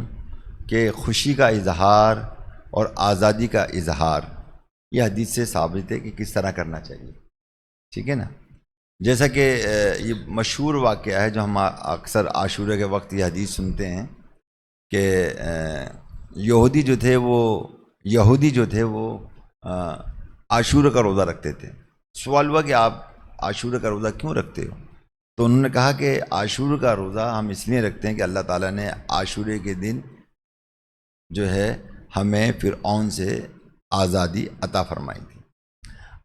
کہ خوشی کا اظہار اور آزادی کا اظہار یہ حدیث سے ثابت ہے کہ کس طرح کرنا چاہیے، ٹھیک ہے نا۔ جیسا کہ یہ مشہور واقعہ ہے جو ہم اکثر عاشورہ کے وقت یہ حدیث سنتے ہیں کہ یہودی جو تھے وہ عاشورہ کا روزہ رکھتے تھے۔ سوال ہوا کہ آپ عاشورہ کا روزہ کیوں رکھتے ہو؟ تو انہوں نے کہا کہ عاشورہ کا روزہ ہم اس لیے رکھتے ہیں کہ اللہ تعالیٰ نے عاشورہ کے دن جو ہے ہمیں فرعون سے آزادی عطا فرمائی تھی۔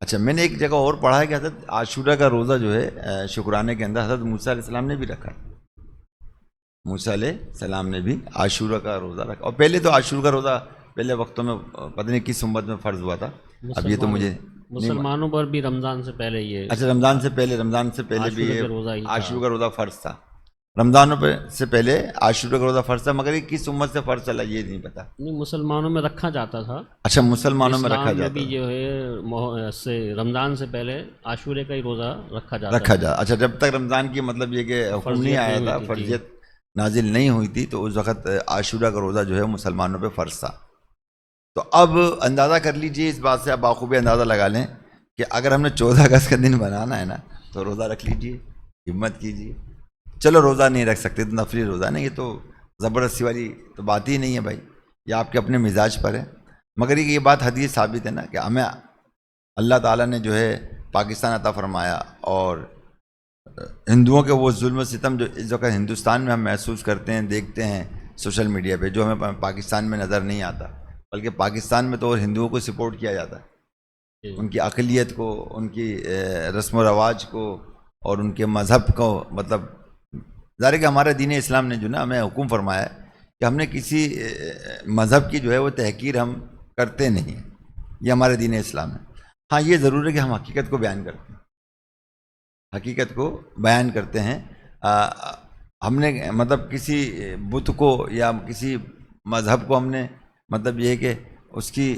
اچھا، میں نے ایک جگہ اور پڑھا ہے کہ حضرت عاشورہ کا روزہ جو ہے شکرانے کے اندر حضرت موسیٰ علیہ السلام نے بھی رکھا ہے۔ موسیٰ علیہ السلام نے بھی عاشورہ کا روزہ رکھا، اور پہلے تو عاشورہ کا روزہ پہلے وقتوں میں پتہ نہیں کس امت میں فرض ہوا تھا، اب یہ تو مجھے مسلمانوں پر بھی رمضان سے پہلے یہ اچھا رمضان سے پہلے بھی عاشورہ کا روزہ ہی تھا۔ عاشورہ کا روزہ فرض تھا، رمضان سے پہلے عاشورہ کا روزہ فرض تھا، مگر یہ کس امت سے فرض چلا یہ نہیں پتا۔ نہیں، مسلمانوں میں رکھا جاتا تھا، اچھا مسلمانوں میں رکھا اسلام میں جاتا بھی جو ہے سے رمضان سے پہلے عاشورے کا ہی روزہ رکھا جاتا اچھا جب تک رمضان کی مطلب یہ کہ حکم نہیں آیا تھا، فرضیت نازل نہیں ہوئی تھی، تو اس وقت عاشورہ کا روزہ جو ہے مسلمانوں پہ فرض تھا۔ تو اب اندازہ کر لیجئے اس بات سے، اب بخوبی اندازہ لگا لیں کہ اگر ہم نے 14 اگست کا دن بنانا ہے نا تو روزہ رکھ لیجئے، ہمت کیجئے۔ چلو روزہ نہیں رکھ سکتے تو نفلی روزہ نہیں، یہ تو زبردستی والی تو بات ہی نہیں ہے بھائی، یہ آپ کے اپنے مزاج پر ہے۔ مگر یہ بات حدیث ثابت ہے نا کہ ہمیں اللہ تعالیٰ نے جو ہے پاکستان عطا فرمایا، اور ہندوؤں کے وہ ظلم و ستم جو اس وقت ہندوستان میں ہم محسوس کرتے ہیں، دیکھتے ہیں سوشل میڈیا پہ، جو ہمیں پاکستان میں نظر نہیں آتا، بلکہ پاکستان میں تو ہندوؤں کو سپورٹ کیا جاتا ہے، ان کی اقلیت کو، ان کی رسم و رواج کو اور ان کے مذہب کو، مطلب ظاہر ہے کہ ہمارے دین اسلام نے جو نا ہمیں حکم فرمایا ہے کہ ہم نے کسی مذہب کی جو ہے وہ تحقیر ہم کرتے نہیں ہیں، یہ ہمارے دین اسلام ہے۔ ہاں یہ ضرور ہے کہ ہم حقیقت کو بیان کرتے ہیں، حقیقت کو بیان کرتے ہیں۔ ہم نے مطلب کسی بت کو یا کسی مذہب کو ہم نے مطلب یہ ہے کہ اس کی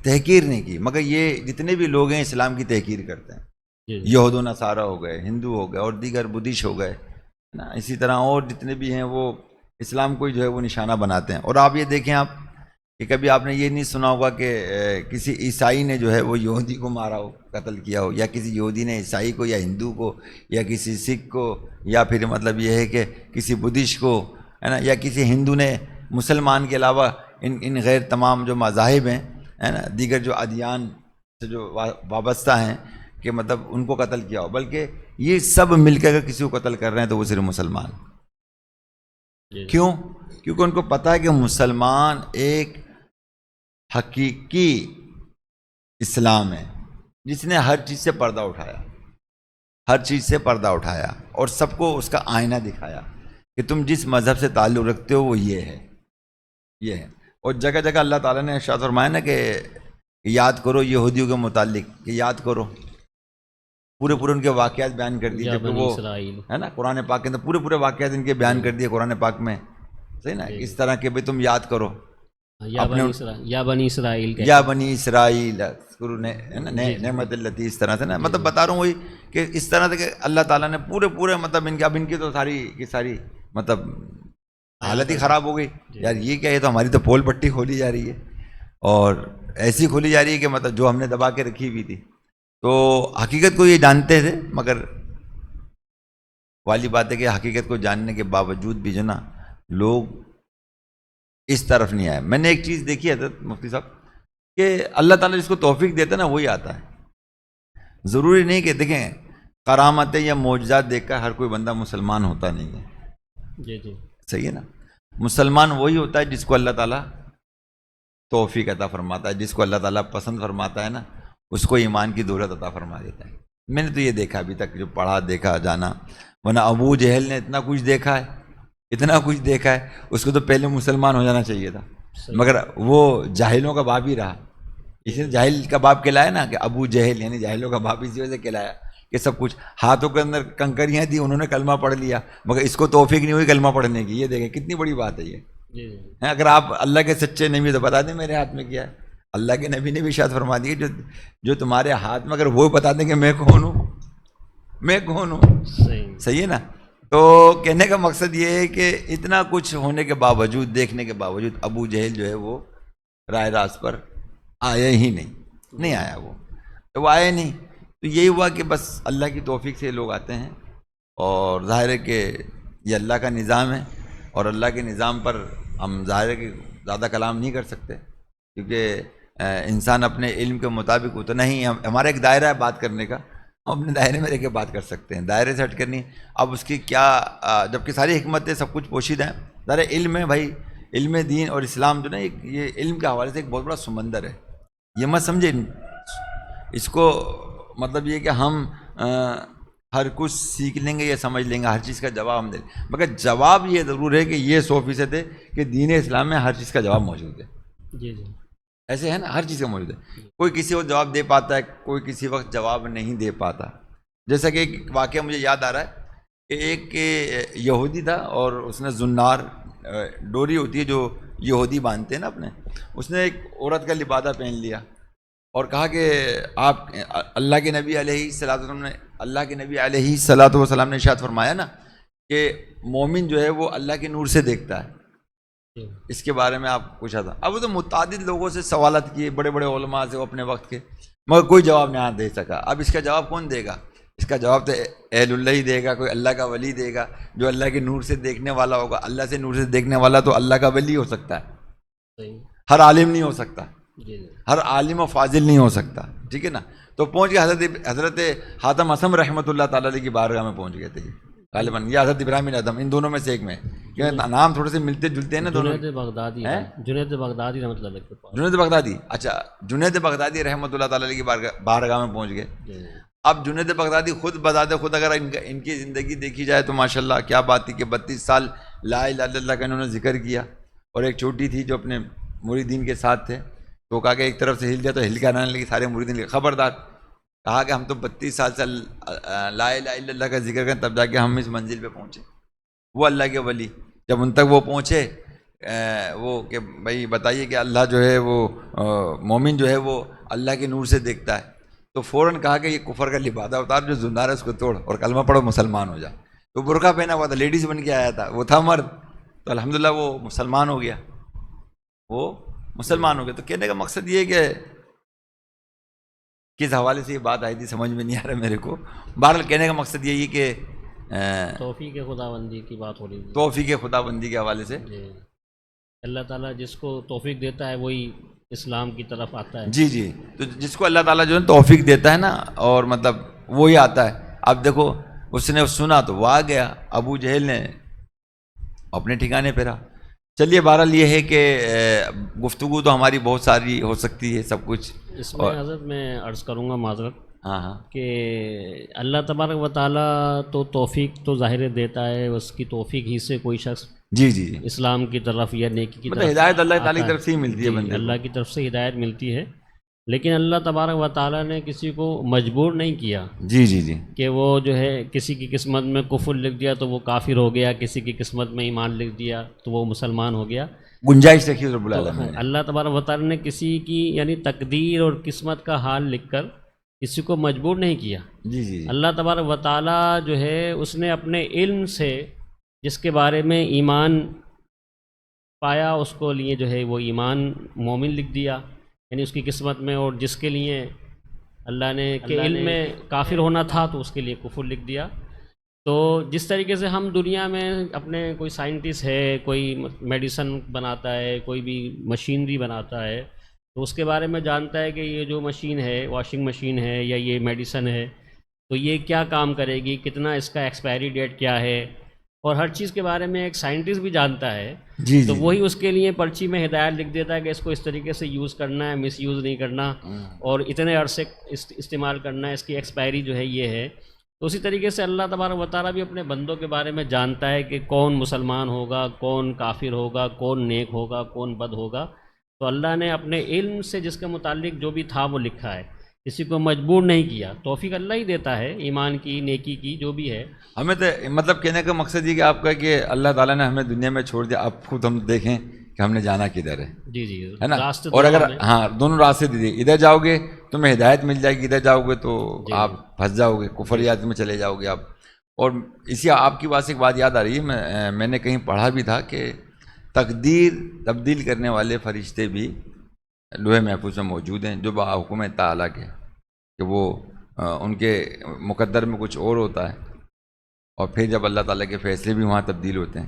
تحقیر نہیں کی، مگر یہ جتنے بھی لوگ ہیں اسلام کی تحقیر کرتے ہیں، یہود و نصارہ ہو گئے، ہندو ہو گئے، اور دیگر بدھسٹ ہو گئے نا، اسی طرح اور جتنے بھی ہیں وہ اسلام کو جو ہے وہ نشانہ بناتے ہیں۔ اور آپ یہ دیکھیں آپ کہ کبھی آپ نے یہ نہیں سنا ہوگا کہ کسی عیسائی نے جو ہے وہ یہودی کو مارا ہو، قتل کیا ہو، یا کسی یہودی نے عیسائی کو، یا ہندو کو، یا کسی سکھ کو، یا پھر مطلب یہ ہے کہ کسی بدھسٹ کو، ہے نا، یا کسی ہندو نے مسلمان کے علاوہ ان غیر تمام جو مذاہب ہیں، ہے نا، دیگر جو ادیان سے جو وابستہ ہیں، کہ مطلب ان کو قتل کیا ہو، بلکہ یہ سب مل کے اگر کسی کو قتل کر رہے ہیں تو وہ صرف مسلمان۔ کیوں؟ کیونکہ ان کو پتہ ہے کہ مسلمان ایک حقیقی اسلام ہے جس نے ہر چیز سے پردہ اٹھایا، ہر چیز سے پردہ اٹھایا، اور سب کو اس کا آئینہ دکھایا کہ تم جس مذہب سے تعلق رکھتے ہو وہ یہ ہے، یہ ہے۔ اور جگہ جگہ اللہ تعالیٰ نے ارشاد فرمایا نا کہ یاد کرو یہودیوں کے متعلق، کہ یاد کرو، پورے ان کے واقعات بیان کر دیے، جبکہ وہ ہے نا قرآن پاک کے اندر پورے واقعات ان کے بیان کر دیے قرآن پاک میں، صحیح نا، اس طرح کہ بھئی تم یاد کرو، یا بنی اسرائیل نعمت التی، اس طرح سے نا، مطلب بتا رہا ہوں وہی کہ اس طرح سے کہ اللہ تعالیٰ نے پورے مطلب ان کے، اب ان کی تو ساری کی ساری مطلب حالت ہی خراب ہو گئی یار، یہ کیا، یہ تو ہماری تو پول پٹی کھولی جا رہی ہے، اور ایسی کھولی جا رہی ہے کہ مطلب جو ہم نے دبا کے رکھی ہوئی تھی۔ تو حقیقت کو یہ جانتے تھے، مگر والی بات ہے کہ حقیقت کو جاننے کے باوجود بھی جو نا لوگ اس طرف نہیں آئے۔ میں نے ایک چیز دیکھی حضرت مفتی صاحب کہ اللہ تعالیٰ جس کو توفیق دیتا ہے نا وہی آتا ہے، ضروری نہیں کہ دیکھیں کرامتیں یا معجزات دیکھ کر ہر کوئی بندہ مسلمان ہوتا نہیں ہے، جی صحیح ہے نا، مسلمان وہی ہوتا ہے جس کو اللہ تعالیٰ توفیق عطا فرماتا ہے، جس کو اللہ تعالیٰ پسند فرماتا ہے نا، اس کو ایمان کی دولت عطا فرما دیتا ہے۔ میں نے تو یہ دیکھا ابھی تک جو پڑھا دیکھا جانا، ورنہ ابو جہل نے اتنا کچھ دیکھا ہے، اتنا کچھ دیکھا ہے، اس کو تو پہلے مسلمان ہو جانا چاہیے تھا، مگر وہ جاہلوں کا باپ ہی رہا، اس نے جاہل کا باپ کہلایا نا، کہ ابو جہل یعنی جاہلوں کا باپ اسی وجہ سے کہلایا کہ سب کچھ ہاتھوں کے اندر کنکریاں تھیں، انہوں نے کلمہ پڑھ لیا، مگر اس کو توفیق نہیں ہوئی کلمہ پڑھنے کی۔ یہ دیکھیں کتنی بڑی بات ہے جی ہیں اگر آپ اللہ کے سچے نبی تو بتا دیں میرے ہاتھ میں کیا ہے. اللہ کے نبی نے بھی ارشاد فرما دیا جو تمہارے ہاتھ میں، اگر وہ بتا دیں کہ میں کون ہوں، میں کون ہوں. صحیح. صحیح ہے نا. تو کہنے کا مقصد یہ ہے کہ اتنا کچھ ہونے کے باوجود، دیکھنے کے باوجود، ابو جہل جو ہے وہ راہ راست پر آیا ہی نہیں آیا. وہ آیا نہیں. تو یہی ہوا کہ بس اللہ کی توفیق سے لوگ آتے ہیں، اور ظاہر ہے کہ یہ اللہ کا نظام ہے، اور اللہ کے نظام پر ہم ظاہر ہے کہ زیادہ کلام نہیں کر سکتے، کیونکہ انسان اپنے علم کے مطابق اتنا ہی، ہمارا ایک دائرہ ہے بات کرنے کا، ہم اپنے دائرے میں رہ کے بات کر سکتے ہیں، دائرے سے ہٹ کرنی. اب اس کی کیا، جبکہ ساری حکمتیں سب کچھ پوشیدہ ہیں. ظاہر علم ہے بھائی، علم دین اور اسلام جو نا یہ علم کے حوالے سے ایک بہت بڑا سمندر ہے. یہ مت سمجھے اس کو، مطلب یہ کہ ہم ہر کچھ سیکھ لیں گے یا سمجھ لیں گے، ہر چیز کا جواب ہم دیں، مگر جواب یہ ضرور ہے کہ یہ 100% ہے کہ دین اسلام میں ہر چیز کا جواب موجود ہے. جی جی ایسے ہے نا، ہر چیز کا موجود ہے. کوئی کسی وقت جواب دے پاتا ہے، کوئی کسی وقت جواب نہیں دے پاتا. جیسا کہ ایک واقعہ مجھے یاد آ رہا ہے کہ ایک یہودی تھا، اور اس نے زنار، ڈوری ہوتی ہے جو یہودی باندھتے ہیں نا اپنے، اس نے ایک عورت کا لبادہ پہن لیا اور کہا کہ آپ اللہ کے نبی علیہ الصلوۃ والسلام نے، اللہ کے نبی علیہ الصلوۃ والسلام نے ارشاد فرمایا نا کہ مومن جو ہے وہ اللہ کے نور سے دیکھتا ہے. اس کے بارے میں آپ پوچھا تھا. اب وہ تو متعدد لوگوں سے سوالات کیے، بڑے بڑے علماء سے، وہ اپنے وقت کے، مگر کوئی جواب نہیں دے سکا. اب اس کا جواب کون دے گا؟ اس کا جواب تو اہل اللہ ہی دے گا، کوئی اللہ کا ولی دے گا جو اللہ کے نور سے دیکھنے والا ہوگا. اللہ سے نور سے دیکھنے والا تو اللہ کا ولی ہو سکتا ہے، ہر عالم نہیں ہو سکتا، ہر عالم و فاضل نہیں ہو سکتا. ٹھیک ہے نا. تو پہنچ گئے حضرت حاتم اسم رحمۃ اللہ تعالیٰ علیہ کی بارگاہ میں پہنچ گئے تھے غالباً، یا حضرت ابراہیم بن ادم، ان دونوں میں سے ایک میں، کیونکہ نام تھوڑے سے ملتے جلتے ہیں نا دونوں. جنید بغدادی رحمۃ اللہ علیہ کے پاس. جنید بغدادی، اچھا، جنید بغدادی رحمۃ اللہ تعالیٰ علیہ کی بارگاہ میں پہنچ گئے. اب جنید بغدادی خود بذات خود اگر ان کی زندگی دیکھی جائے تو ماشاءاللہ کیا بات تھی کہ 32 سال لا الہ الا اللہ کا انہوں نے ذکر کیا. اور ایک چھوٹی تھی جو اپنے مریدین کے ساتھ تھے، تو کہا کہ ایک طرف سے ہل جائے تو ہل کے آنے لگی، سارے مریدین لگے خبردار. کہا کہ ہم تو 32 سال سے لا الہ الا اللہ کا ذکر کریں تب جا کے ہم اس منزل پہ پہنچے. وہ اللہ کے ولی جب ان تک وہ پہنچے، وہ کہ بھائی بتائیے کہ اللہ جو ہے وہ مومن جو ہے وہ اللہ کے نور سے دیکھتا ہے، تو فوراً کہا کہ یہ کفر کا لبادہ اتار، جو زنار ہے اس کو توڑ اور کلمہ پڑھو، مسلمان ہو جا. تو برقع پہنا ہوا تھا، لیڈیز بن کے آیا تھا، وہ تھا مرد، تو الحمدللہ وہ مسلمان ہو گیا، وہ مسلمان ہو گیا. تو کہنے کا مقصد یہ ہے کہ کس حوالے سے یہ بات آئی تھی سمجھ میں نہیں آ رہا میرے کو. بہرحال کہنے کا مقصد یہی کہ توفیق خداوندی کی بات ہو رہی ہے، توفیق خدا بندی کے حوالے سے. اللہ تعالیٰ جس کو توفیق دیتا ہے وہی اسلام کی طرف آتا ہے. جی جی. تو جس کو اللہ تعالیٰ جو ہے توفیق دیتا ہے نا، اور مطلب وہی آتا ہے. اب دیکھو اس نے سنا تو وہ آ گیا، ابو جہل نے اپنے ٹھکانے پہ رہا. چلیے بہرحال یہ ہے کہ گفتگو تو ہماری بہت ساری ہو سکتی ہے، سب کچھ. اس میں حضرت میں عرض کروں گا معذرت، ہاں کہ اللہ تبارک و تعالیٰ تو توفیق تو ظاہر دیتا ہے، اس کی توفیق ہی سے کوئی شخص جی جی اسلام کی طرف یا نیکی کی طرف، ہدایت اللہ تعالیٰ کی طرف سے ہی ملتی ہے بندے کو. اللہ کی طرف سے ہدایت ملتی ہے، لیکن اللہ تبارک و تعالیٰ نے کسی کو مجبور نہیں کیا. جی جی جی. کہ وہ جو ہے کسی کی قسمت میں کفر لکھ دیا تو وہ کافر ہو گیا، کسی کی قسمت میں ایمان لکھ دیا تو وہ مسلمان ہو گیا. گنجائش رکھی رب العالمین نے. اللہ تبارک و تعالیٰ نے کسی کی یعنی تقدیر اور قسمت کا حال لکھ کر کسی کو مجبور نہیں کیا. جی جی. اللہ تبارک و تعالیٰ جو ہے اس نے اپنے علم سے جس کے بارے میں ایمان پایا اس کو لیے جو ہے وہ ایمان مومن لکھ دیا، یعنی اس کی قسمت میں، اور جس کے لیے اللہ نے کہ علم میں کافر ہونا تھا تو اس کے لیے کفر لکھ دیا. تو جس طریقے سے ہم دنیا میں اپنے کوئی سائنٹسٹ ہے، کوئی میڈیسن بناتا ہے، کوئی بھی مشینری بناتا ہے، تو اس کے بارے میں جانتا ہے کہ یہ جو مشین ہے، واشنگ مشین ہے یا یہ میڈیسن ہے، تو یہ کیا کام کرے گی، کتنا اس کا ایکسپائری ڈیٹ کیا ہے، اور ہر چیز کے بارے میں ایک سائنٹسٹ بھی جانتا ہے. جی تو وہی اس کے لیے پرچی میں ہدایت لکھ دیتا ہے کہ اس کو اس طریقے سے یوز کرنا ہے، مس یوز نہیں کرنا، اور اتنے عرصے استعمال کرنا ہے، اس کی ایکسپائری جو ہے یہ ہے. تو اسی طریقے سے اللہ تبارک و تعالیٰ بھی اپنے بندوں کے بارے میں جانتا ہے کہ کون مسلمان ہوگا، کون کافر ہوگا، کون نیک ہوگا، کون بد ہوگا. تو اللہ نے اپنے علم سے جس کے متعلق جو بھی تھا وہ لکھا ہے. کسی کو مجبور نہیں کیا. توفیق اللہ ہی دیتا ہے ایمان کی، نیکی کی، جو بھی ہے. ہمیں تو مطلب کہنے کا مقصد یہ کہ آپ کا کہ اللہ تعالیٰ نے ہمیں دنیا میں چھوڑ دیا، اب خود ہم دیکھیں کہ ہم نے جانا کدھر ہے. جی جی ہے نا. راستے اور دونوں اگر ہمیں. ہاں دونوں راستے دے دیے، ادھر جاؤ گے تمہیں ہدایت مل جائے گی، ادھر جاؤ گے تو آپ پھنس جاؤ گے، کفریات میں چلے جاؤ گے آپ. اور اسی آپ کی بات سے ایک بات یاد آ رہی ہے، میں نے کہیں پڑھا بھی تھا کہ تقدیر تبدیل کرنے والے فرشتے بھی لوح محفوظ میں موجود ہیں، جو بحکم تعالیٰ کے، کہ وہ ان کے مقدر میں کچھ اور ہوتا ہے، اور پھر جب اللہ تعالیٰ کے فیصلے بھی وہاں تبدیل ہوتے ہیں،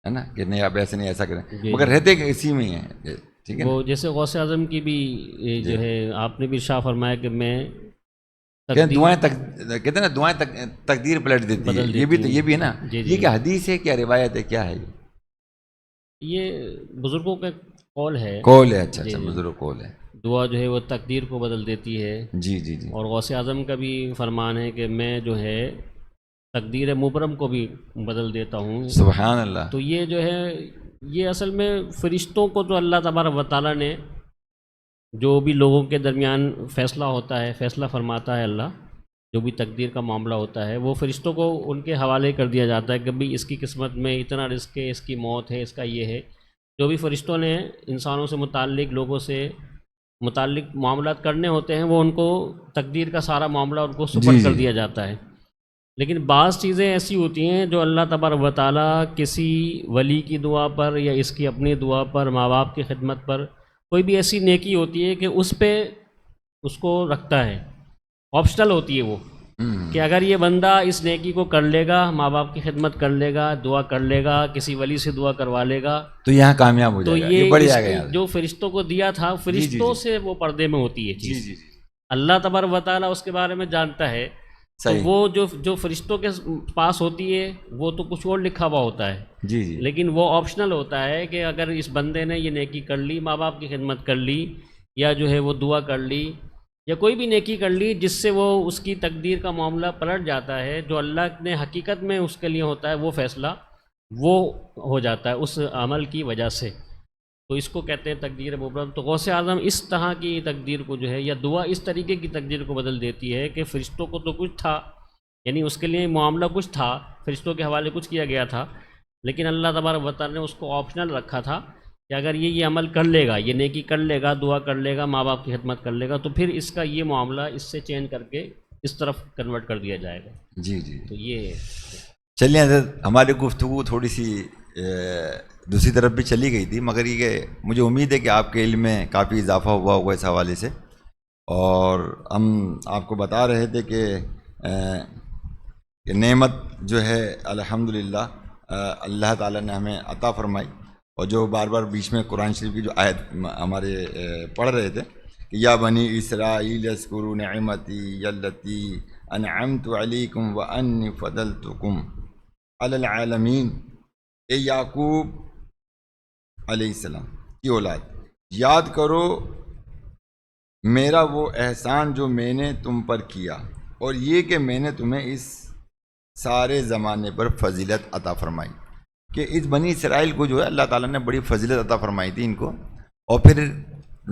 ہے نا، کہ نہیں آپ ایسے نہیں ایسا کریں، جی مگر جی. رہتے کہ اسی میں ہی ہیں. ٹھیک ہے نا. وہ جیسے غوث اعظم کی بھی جو ہے آپ نے بھی ارشاد فرمایا کہ میں کہ دعائیں کہتے ہیں نا دعائیں تقدیر پلٹ دیتی ہے. بدل یہ بھی تو دیتی یہ بھی ہے نا. جی جی. یہ کیا حدیث ہے، کیا روایت ہے، کیا ہے یہ بزرگوں کا قول ہے. قول ہے. اچھا جی اچھا جی. بزرگ قول ہے. دعا جو ہے وہ تقدیر کو بدل دیتی ہے. جی جی جی. اور غوث اعظم کا بھی فرمان ہے کہ میں جو ہے تقدیر مبرم کو بھی بدل دیتا ہوں. سبحان اللہ. تو یہ جو ہے یہ اصل میں فرشتوں کو تو اللہ تبارک و تعالیٰ نے، جو بھی لوگوں کے درمیان فیصلہ ہوتا ہے، فیصلہ فرماتا ہے اللہ، جو بھی تقدیر کا معاملہ ہوتا ہے وہ فرشتوں کو ان کے حوالے کر دیا جاتا ہے کہ بھئی اس کی قسمت میں اتنا رزق ہے، اس کی موت ہے، اس کا یہ ہے. جو بھی فرشتوں نے انسانوں سے متعلق، لوگوں سے متعلق معاملات کرنے ہوتے ہیں، وہ ان کو تقدیر کا سارا معاملہ ان کو سپرد کر دیا جاتا ہے. لیکن بعض چیزیں ایسی ہوتی ہیں جو اللہ تبارک و تعالیٰ کسی ولی کی دعا پر یا اس کی اپنی دعا پر، ماں باپ کی خدمت پر، کوئی بھی ایسی نیکی ہوتی ہے کہ اس پہ اس کو رکھتا ہے، آپشنل ہوتی ہے وہ، کہ اگر یہ بندہ اس نیکی کو کر لے گا، ماں باپ کی خدمت کر لے گا، دعا کر لے گا، کسی ولی سے دعا کروا لے گا، تو یہاں کامیاب ہو تو جائے گا. یہ بڑی اس آ گیا. جو فرشتوں کو دیا تھا، فرشتوں سے وہ پردے میں ہوتی ہے جی چیز. جی جی. اللہ تبارک و تعالیٰ اس کے بارے میں جانتا ہے. تو صحیح. وہ جو فرشتوں کے پاس ہوتی ہے وہ تو کچھ اور لکھا ہوا ہوتا ہے، جی جی. لیکن وہ آپشنل ہوتا ہے کہ اگر اس بندے نے یہ نیکی کر لی، ماں باپ کی خدمت کر لی، یا جو ہے وہ دعا کر لی، یا کوئی بھی نیکی کر لی جس سے وہ اس کی تقدیر کا معاملہ پلٹ جاتا ہے، جو اللہ نے حقیقت میں اس کے لیے ہوتا ہے وہ فیصلہ وہ ہو جاتا ہے اس عمل کی وجہ سے. تو اس کو کہتے ہیں تقدیر مبرم. تو غوث اعظم اس طرح کی تقدیر کو جو ہے، یا دعا اس طریقے کی تقدیر کو بدل دیتی ہے کہ فرشتوں کو تو کچھ تھا، یعنی اس کے لیے معاملہ کچھ تھا، فرشتوں کے حوالے کچھ کیا گیا تھا، لیکن اللہ تبارک و تعالیٰ نے اس کو آپشنل رکھا تھا کہ اگر یہ عمل کر لے گا، یہ نیکی کر لے گا، دعا کر لے گا، ماں باپ کی خدمت کر لے گا، تو پھر اس کا یہ معاملہ اس سے چینج کر کے اس طرف کنورٹ کر دیا جائے گا. جی جی. تو یہ چلیے حضرت، ہماری گفتگو تھوڑی سی دوسری طرف بھی چلی گئی تھی، مگر یہ کہ مجھے امید ہے کہ آپ کے علم میں کافی اضافہ ہوا ہوگا اس حوالے سے. اور ہم آپ کو بتا رہے تھے کہ نعمت جو ہے الحمدللہ اللہ تعالیٰ نے ہمیں عطا فرمائی. اور جو بار بار بیچ میں قرآن شریف کی جو آیت ہمارے پڑھ رہے تھے کہ یا بنی اسرائیل اذکروا نعمتی التی انعمت علیکم وانی فضلتکم علی العالمین. اے یعقوب علیہ السلام کی اولاد، یاد کرو میرا وہ احسان جو میں نے تم پر کیا، اور یہ کہ میں نے تمہیں اس سارے زمانے پر فضیلت عطا فرمائی. کہ اس بنی اسرائیل کو جو ہے اللہ تعالیٰ نے بڑی فضیلت عطا فرمائی تھی ان کو، اور پھر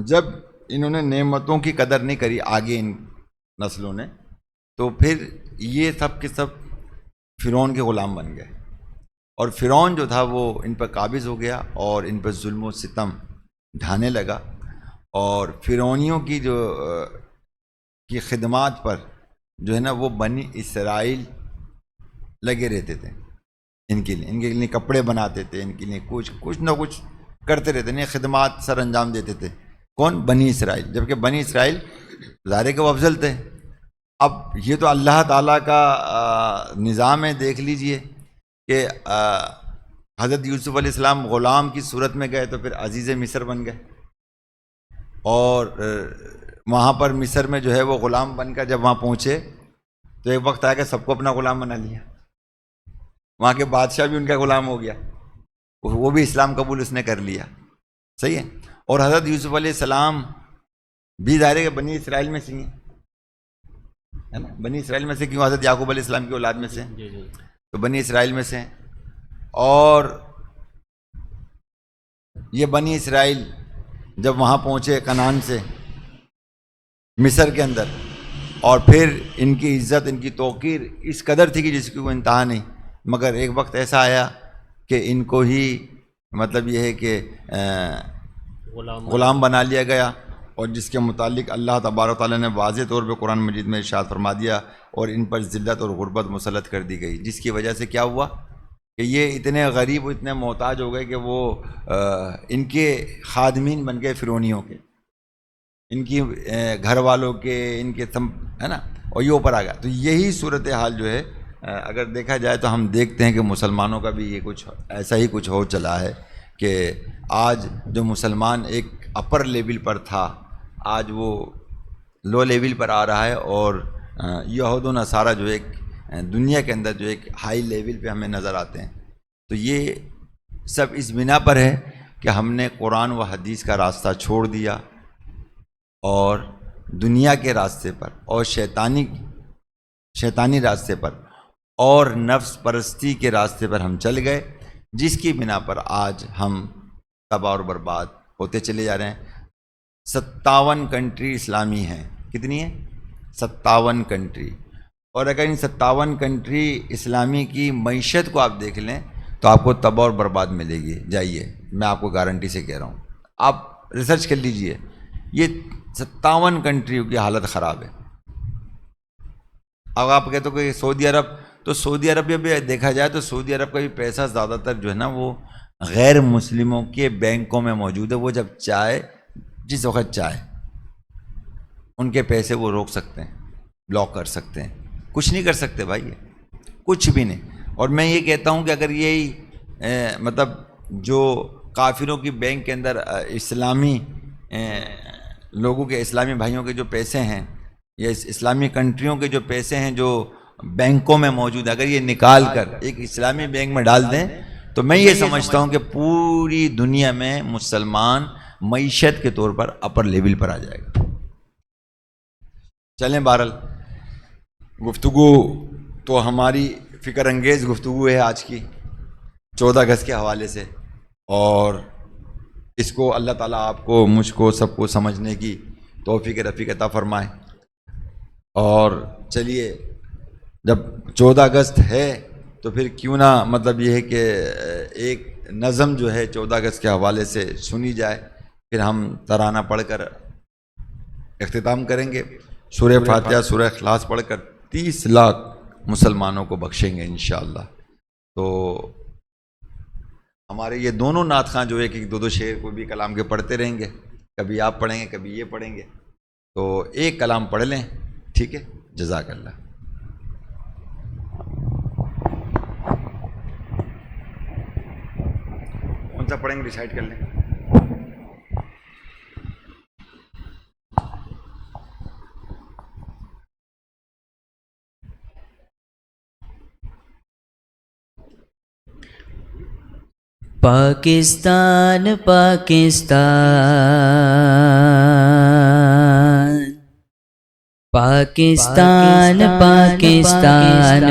جب انہوں نے نعمتوں کی قدر نہیں کری آگے ان نسلوں نے، تو پھر یہ سب کے سب فرعون کے غلام بن گئے. اور فرعون جو تھا وہ ان پر قابض ہو گیا اور ان پر ظلم و ستم ڈھانے لگا. اور فرعونیوں کی کی خدمات پر جو ہے نا وہ بنی اسرائیل لگے رہتے تھے. ان کے لیے کپڑے بناتے تھے، ان کے لیے کچھ نہ کچھ کرتے رہتے ہیں، خدمات سر انجام دیتے تھے. کون؟ بنی اسرائیل. جبکہ بنی اسرائیل ظاہر کے وہ افضل تھے. اب یہ تو اللہ تعالیٰ کا نظام ہے. دیکھ لیجئے کہ حضرت یوسف علیہ السلام غلام کی صورت میں گئے تو پھر عزیز مصر بن گئے، اور وہاں پر مصر میں جو ہے وہ غلام بن کر جب وہاں پہنچے تو ایک وقت آیا کہ سب کو اپنا غلام بنا لیا. وہاں کے بادشاہ بھی ان کا غلام ہو گیا، وہ بھی اسلام قبول اس نے کر لیا. صحیح ہے. اور حضرت یوسف علیہ السلام بھی ظاہر ہے کہ بنی اسرائیل میں سے ہیں، ہے نا. بنی اسرائیل میں سے کیوں؟ حضرت یعقوب علیہ السلام کی اولاد میں سے، تو بنی اسرائیل میں سے. اور یہ بنی اسرائیل جب وہاں پہنچے کنعان سے مصر کے اندر، اور پھر ان کی عزت، ان کی توقیر اس قدر تھی کہ جس کی کوئی انتہا نہیں، مگر ایک وقت ایسا آیا کہ ان کو ہی مطلب یہ ہے کہ غلام بنا لیا گیا، اور جس کے متعلق اللہ تبارک و تعالیٰ نے واضح طور پہ قرآن مجید میں ارشاد فرما دیا، اور ان پر ذلت اور غربت مسلط کر دی گئی، جس کی وجہ سے کیا ہوا کہ یہ اتنے غریب و اتنے محتاج ہو گئے کہ وہ ان کے خادمین بن گئے فرعونیوں کے، ان کی گھر والوں کے، ان کے ہے نا، اور یہ اوپر آ گیا۔ تو یہی صورتحال جو ہے اگر دیکھا جائے تو ہم دیکھتے ہیں کہ مسلمانوں کا بھی یہ کچھ ایسا ہی کچھ ہو چلا ہے کہ آج جو مسلمان ایک اپر لیول پر تھا، آج وہ لو لیول پر آ رہا ہے، اور یہود و نصارہ جو ایک دنیا کے اندر جو ایک ہائی لیول پہ ہمیں نظر آتے ہیں۔ تو یہ سب اس بنا پر ہے کہ ہم نے قرآن و حدیث کا راستہ چھوڑ دیا اور دنیا کے راستے پر اور شیطانی راستے پر اور نفس پرستی کے راستے پر ہم چل گئے، جس کی بنا پر آج ہم تباہ اور برباد ہوتے چلے جا رہے ہیں۔ 57 کنٹری اسلامی ہیں، کتنی ہیں؟ 57 کنٹری، اور اگر ان 57 کنٹری اسلامی کی معیشت کو آپ دیکھ لیں تو آپ کو تباہ اور برباد ملے گی۔ جائیے، میں آپ کو گارنٹی سے کہہ رہا ہوں، آپ ریسرچ کر لیجئے، یہ 57 کنٹریوں کی حالت خراب ہے۔ اب آپ کہتے ہو کہ سعودی عرب، تو سعودی عرب میں بھی دیکھا جائے تو سعودی عرب کا بھی پیسہ زیادہ تر جو ہے نا وہ غیر مسلموں کے بینکوں میں موجود ہے۔ وہ جب چاہے، جس وقت چاہے ان کے پیسے وہ روک سکتے ہیں، بلاک کر سکتے ہیں، کچھ نہیں کر سکتے بھائی، کچھ بھی نہیں۔ اور میں یہ کہتا ہوں کہ اگر یہی مطلب جو کافروں کی بینک کے اندر اسلامی لوگوں کے، اسلامی بھائیوں کے جو پیسے ہیں، یا اسلامی کنٹریوں کے جو پیسے ہیں جو بینکوں میں موجود ہے، اگر یہ نکال کر ایک اسلامی بینک میں ڈال دیں تو میں یہ سمجھتا ہوں کہ پوری دنیا میں مسلمان معیشت کے طور پر اپر لیول پر آ جائے گا۔ چلیں، بہرحال گفتگو تو ہماری فکر انگیز گفتگو ہے آج کی 14 اگست کے حوالے سے، اور اس کو اللہ تعالیٰ آپ کو، مجھ کو، سب کو سمجھنے کی توفیق رفیق عطا فرمائے۔ اور چلیے، جب 14 اگست ہے تو پھر کیوں نہ مطلب یہ ہے کہ ایک نظم جو ہے 14 اگست کے حوالے سے سنی جائے، پھر ہم ترانہ پڑھ کر اختتام کریں گے۔ سورہ فاتحہ، سورہ اخلاص پڑھ کر 30 لاکھ مسلمانوں کو بخشیں گے انشاءاللہ۔ تو ہمارے یہ دونوں نعت خواں جو ایک ایک دو شعر کو بھی کلام کے پڑھتے رہیں گے، کبھی آپ پڑھیں گے کبھی یہ پڑھیں گے، تو ایک کلام پڑھ لیں، ٹھیک ہے؟ جزاک اللہ۔ کون سا پڑھیں گے ڈیسائیڈ کر لیں۔ پاکستان پاکستان پاکستان پاکستان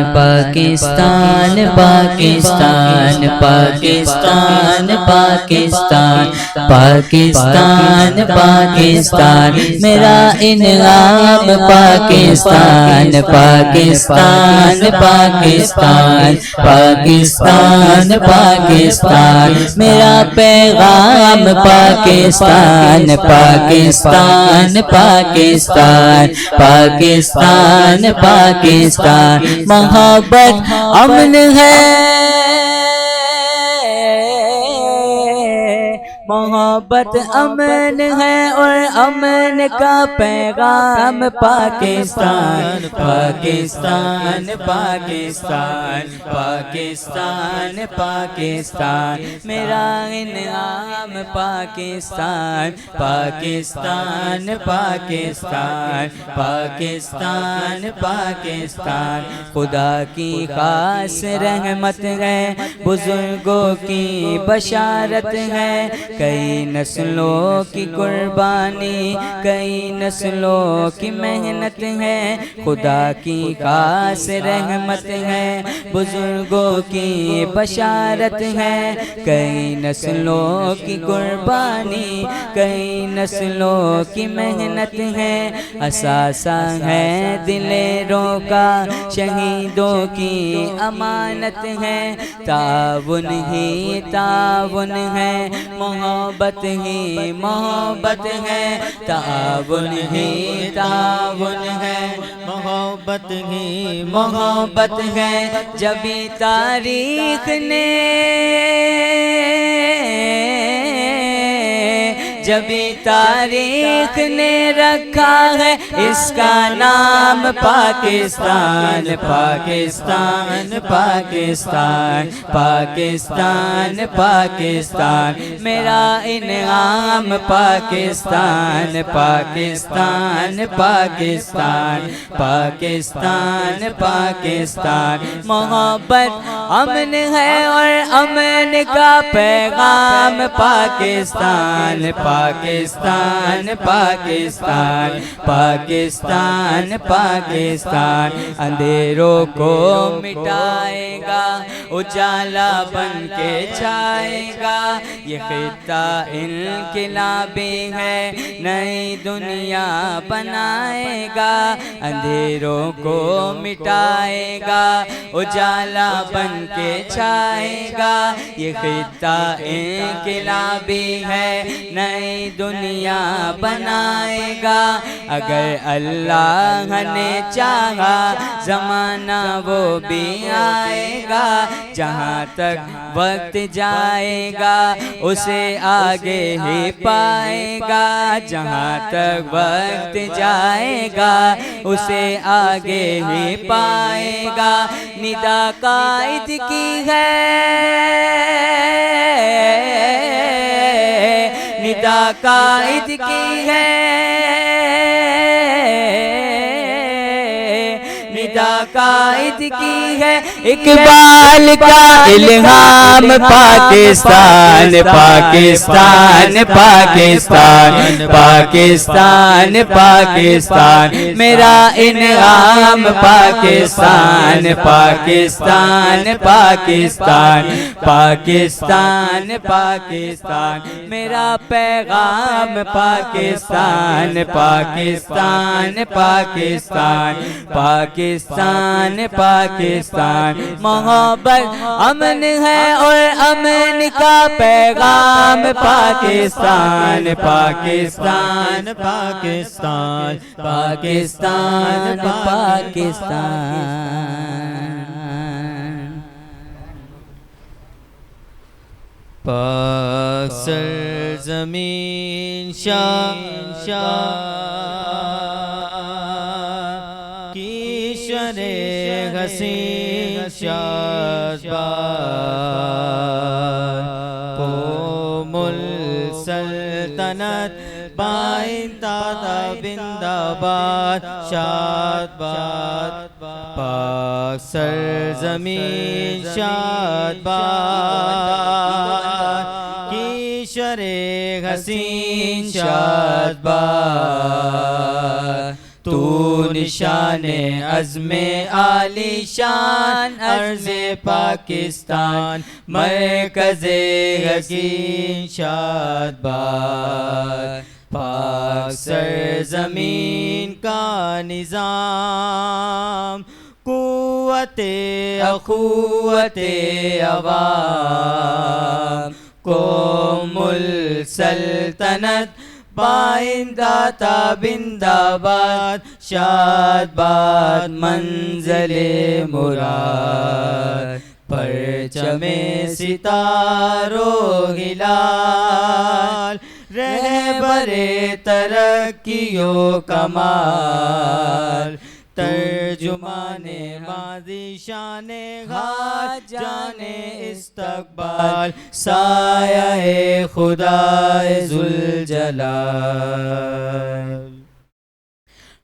پاکستان پاکستان پاکستان پاکستان پاکستان میرا انعام پاکستان پاکستان پاکستان پاکستان پاکستان میرا پیغام پاکستان پاکستان پاکستان پاکستان پاکستان محبت امن ہے، محبت امن ہے اور امن کا پیغام پاکستان پاکستان پاکستان پاکستان پاکستان میرا انعام پاکستان پاکستان پاکستان پاکستان پاکستان خدا کی خاص رحمت ہے، بزرگوں کی بشارت ہے، کئی نسلوں کی قربانی، کئی نسلوں کی محنت ہے، خدا کی خاص رحمت ہے، بزرگوں کی بشارت ہے، کئی نسلوں کی قربانی، کئی نسلوں کی محنت ہے، اثاثہ ہے دلیروں کا، شہیدوں کی امانت ہے، تعاون ہی تعاون ہے، محبت ہی محبت ہے، تعاون ہی تعاون ہے، محبت ہی محبت ہے، جبھی تاریخ نے جبھی تاریخ نے رکھا ہے اس کا نام پاکستان، پاکستان پاکستان پاکستان پاکستان، میرا انعام پاکستان، پاکستان پاکستان پاکستان پاکستان، محبت امن ہے اور امن کا پیغام پاکستان، پاکستان پاکستان پاکستان پاکستان، اندھیروں کو مٹائے گا، اجالا بن کے چھائے گا، یہ خطہ انقلابی ہے، نئی دنیا بنائے گا، اندھیروں کو مٹائے گا، اجالا بن کے چھائے گا، یہ خطہ انقلابی ہے، نئی دنیا بنائے گا، اگر اللہ نے چاہا زمانہ وہ بھی آئے گا، جہاں تک وقت جائے گا اسے آگے ہی پائے گا، جہاں تک وقت جائے گا اسے آگے ہی پائے گا، ندا قائد کی ہے، ندا قائد کی ہے، ندا قائد کی ہے، اقبال کا الہام پاکستان، پاکستان پاکستان پاکستان پاکستان، میرا انعام پاکستان، پاکستان پاکستان پاکستان پاکستان، میرا پیغام پاکستان، پاکستان پاکستان پاکستان پاکستان، محبت امن ہے اور امن کا پیغام پاکستان، پاکستان پاکستان پاکستان پاکستان، پاک سرزمین کی شرح حسین شادباد، قوم السلطنت بائنتاتا بنداباد شادباد، پاک سرزمین شادباد کی شرح حسین شادباد، تو نشان عزم عالی شان عرض پاکستان، مرکز حسین شادباد، پاک سرزمین کا نظام، قوت اخوت عوام، قوم السلطنت بائنداتا بنداباد شادباد، منزل مراد، پرچم ستاروں ہلال، رہبر ترقی و کمال، ترجمان ماضی شان حال جان استقبال، سایہ خدا ذوالجلال،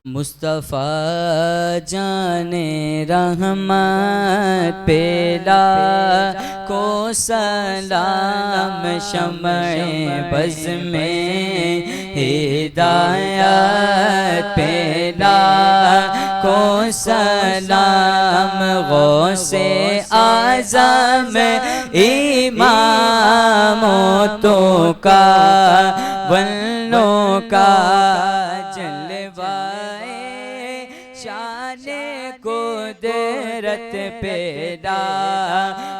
مصطفیٰ جان رحمت پیلا کو سلام شمع بز میں ہدایت پیدا کو سلام غوث اعظم اماموں کا ولوں کا جلوائے شان قدرت پیدا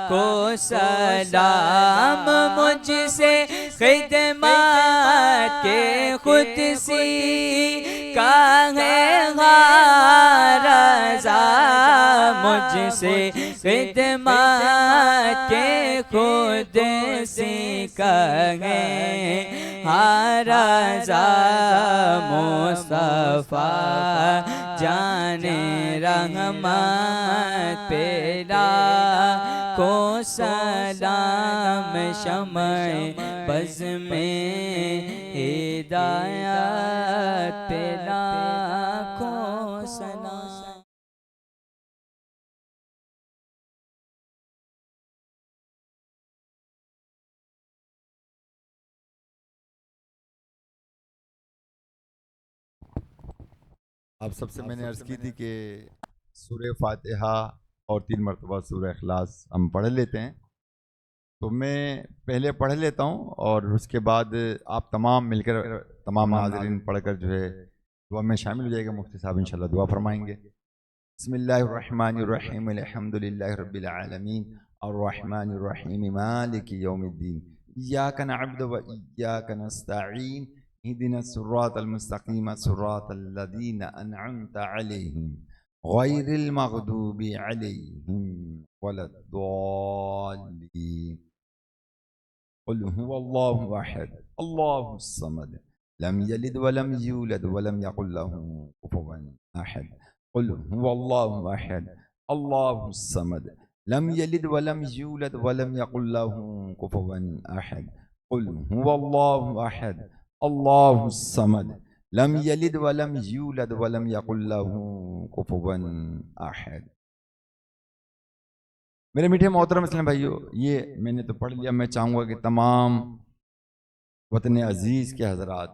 کو سلام مجھ سے خدمات کے خود سی کا ہے رضا مجھ سے خدمات کے خود سی کا ہے رضا مصطفیٰ جان رحمت پیدا کو سلام شمع بز میں ہدایت پیدا کو سلام. آپ سب سے میں نے عرض کی تھی کہ سورہ فاتحہ اور 3 مرتبہ سورہ اخلاص ہم پڑھ لیتے ہیں، تو میں پہلے پڑھ لیتا ہوں اور اس کے بعد آپ تمام مل کر تمام ناظرین پڑھ کر جو ہے دعا میں شامل ہو جائے گا. مفتی صاحب انشاءاللہ دعا فرمائیں گے. بسم اللہ الرحمن الرحیم الحمد للہ رب العالمین الرحمن الرحیم مالک یوم الدین ایاک نعبد و ایاک نستعین اهدنا الصراط المستقیم صراط الذین انعمت علیہم غیر المغضوب علیہم ولا الضالین. قل هو اللہ احد اللہ الصمد لم یلد ولم یولد ولم یکن له کفوا احد. قل هو اللہ احد اللہ الصمد لم یلد ولم یولد ولم یکن له کفوا احد. قل هو اللہ احد اللہ الصمد لم یلد ولم یولد ولم یکن له کفوا احد. میرے میٹھے محترم اسلام بھائیو، یہ میں نے تو پڑھ لیا. میں چاہوں گا کہ تمام وطن عزیز کے حضرات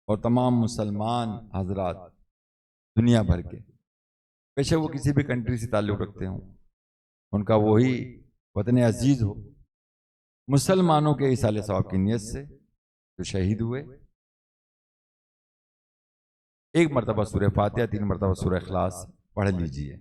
اور تمام مسلمان حضرات دنیا بھر کے، بے شک وہ کسی بھی کنٹری سے تعلق رکھتے ہوں، ان کا وہی وطن عزیز ہو، مسلمانوں کے ایصال ثواب کی نیت سے جو شہید ہوئے، ایک مرتبہ سورہ فاتحہ 3 مرتبہ سورہ اخلاص پڑھ لیجئے.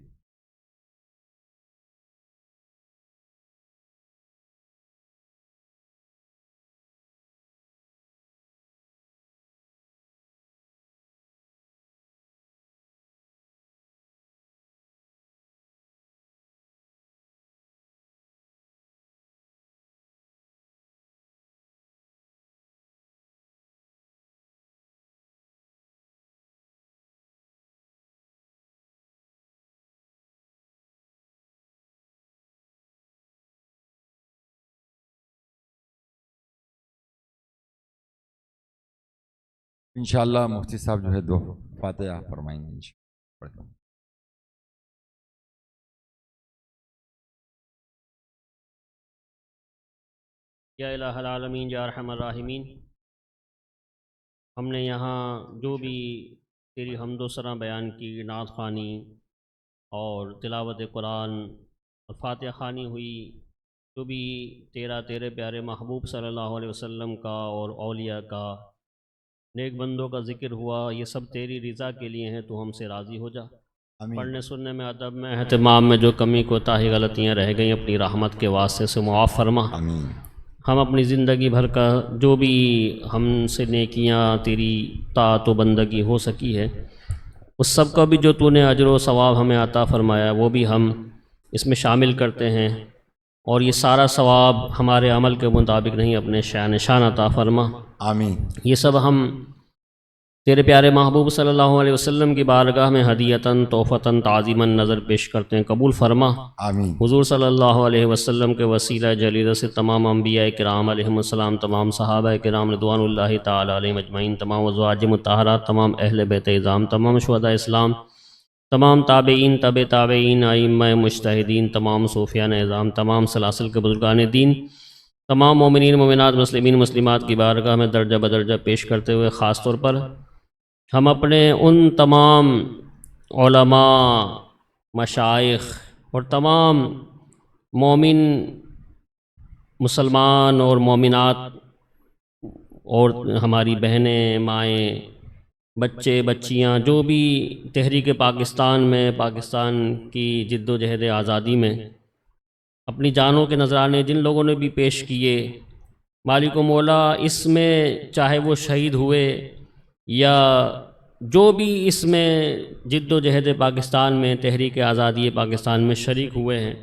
انشاءاللہ مفتی صاحب جو ہے 2 فاتحہ فرمائیں گے انشاءاللہ. یا الہ العالمین یا ارحم الراحمین، ہم نے یہاں جو بھی تیری حمد و ثنا بیان کی، نعت خوانی اور تلاوت قرآن اور فاتحہ خوانی ہوئی، جو بھی تیرے پیارے محبوب صلی اللہ علیہ وسلم کا اور اولیاء کا نیک بندوں کا ذکر ہوا، یہ سب تیری رضا کے لیے ہیں، تو ہم سے راضی ہو جا. پڑھنے سننے میں، ادب میں، اہتمام میں جو کمی کوتاہی غلطیاں رہ گئیں اپنی رحمت کے واسطے سے معاف فرما. آمین. ہم اپنی زندگی بھر کا جو بھی ہم سے نیکیاں تیری طاعت و بندگی ہو سکی ہے، اس سب کا بھی جو تو نے اجر و ثواب ہمیں عطا فرمایا وہ بھی ہم اس میں شامل کرتے ہیں، اور یہ سارا ثواب ہمارے عمل کے مطابق نہیں، اپنے شان شان عطا فرما. آمین. یہ سب ہم تیرے پیارے محبوب صلی اللہ علیہ وسلم کی بارگاہ میں ہدیتاً تحفتاً تعظیماً نظر پیش کرتے ہیں، قبول فرما. آمین. حضور صلی اللہ علیہ وسلم کے وسیلہ جلیلہ سے تمام انبیاء کرام علیہم السلام، تمام صحابہ کرام رضوان اللہ تعالی علیہم اجمعین، تمام ازواج مطہرات، تمام اہل بیت اعظام، تمام شہداء اسلام، تمام تابعین، تابعین، ائمہ مجتہدین، تمام صوفیان اعظام، تمام سلاسل کے بزرگان دین، تمام مومنین مومنات، مسلمین مسلمات کی بارگاہ میں درجہ بدرجہ پیش کرتے ہوئے خاص طور پر ہم اپنے ان تمام علماء، مشائخ اور تمام مومن مسلمان اور مومنات اور ہماری بہنیں، مائیں، بچے، بچیاں، جو بھی تحریک پاکستان میں، پاکستان کی جد و جہد آزادی میں اپنی جانوں کے نذرانے جن لوگوں نے بھی پیش کیے، مالک و مولا اس میں چاہے وہ شہید ہوئے یا جو بھی اس میں جد و جہد پاکستان میں، تحریک آزادی پاکستان میں شریک ہوئے ہیں،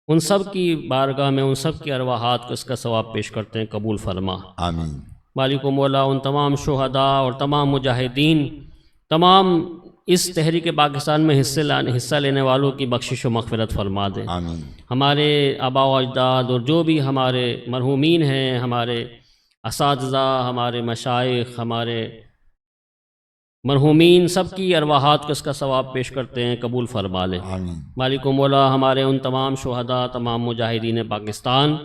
ان سب کی بارگاہ میں ان سب کی ارواحات کو اس کا ثواب پیش کرتے ہیں، قبول فرما۔ آمین۔ مالک و مولا ان تمام شہداء اور تمام مجاہدین، تمام اس تحریک پاکستان میں حصہ لینے والوں کی بخشش و مغفرت فرما دے۔ آمین۔ ہمارے آباء و اجداد اور جو بھی ہمارے مرحومین ہیں، ہمارے اساتذہ، ہمارے مشائخ، ہمارے مرحومین، سب کی ارواحات کو اس کا ثواب پیش کرتے ہیں، قبول فرما لے۔ آمین۔ مالک و مولا ہمارے ان تمام شہداء، تمام مجاہدین پاکستان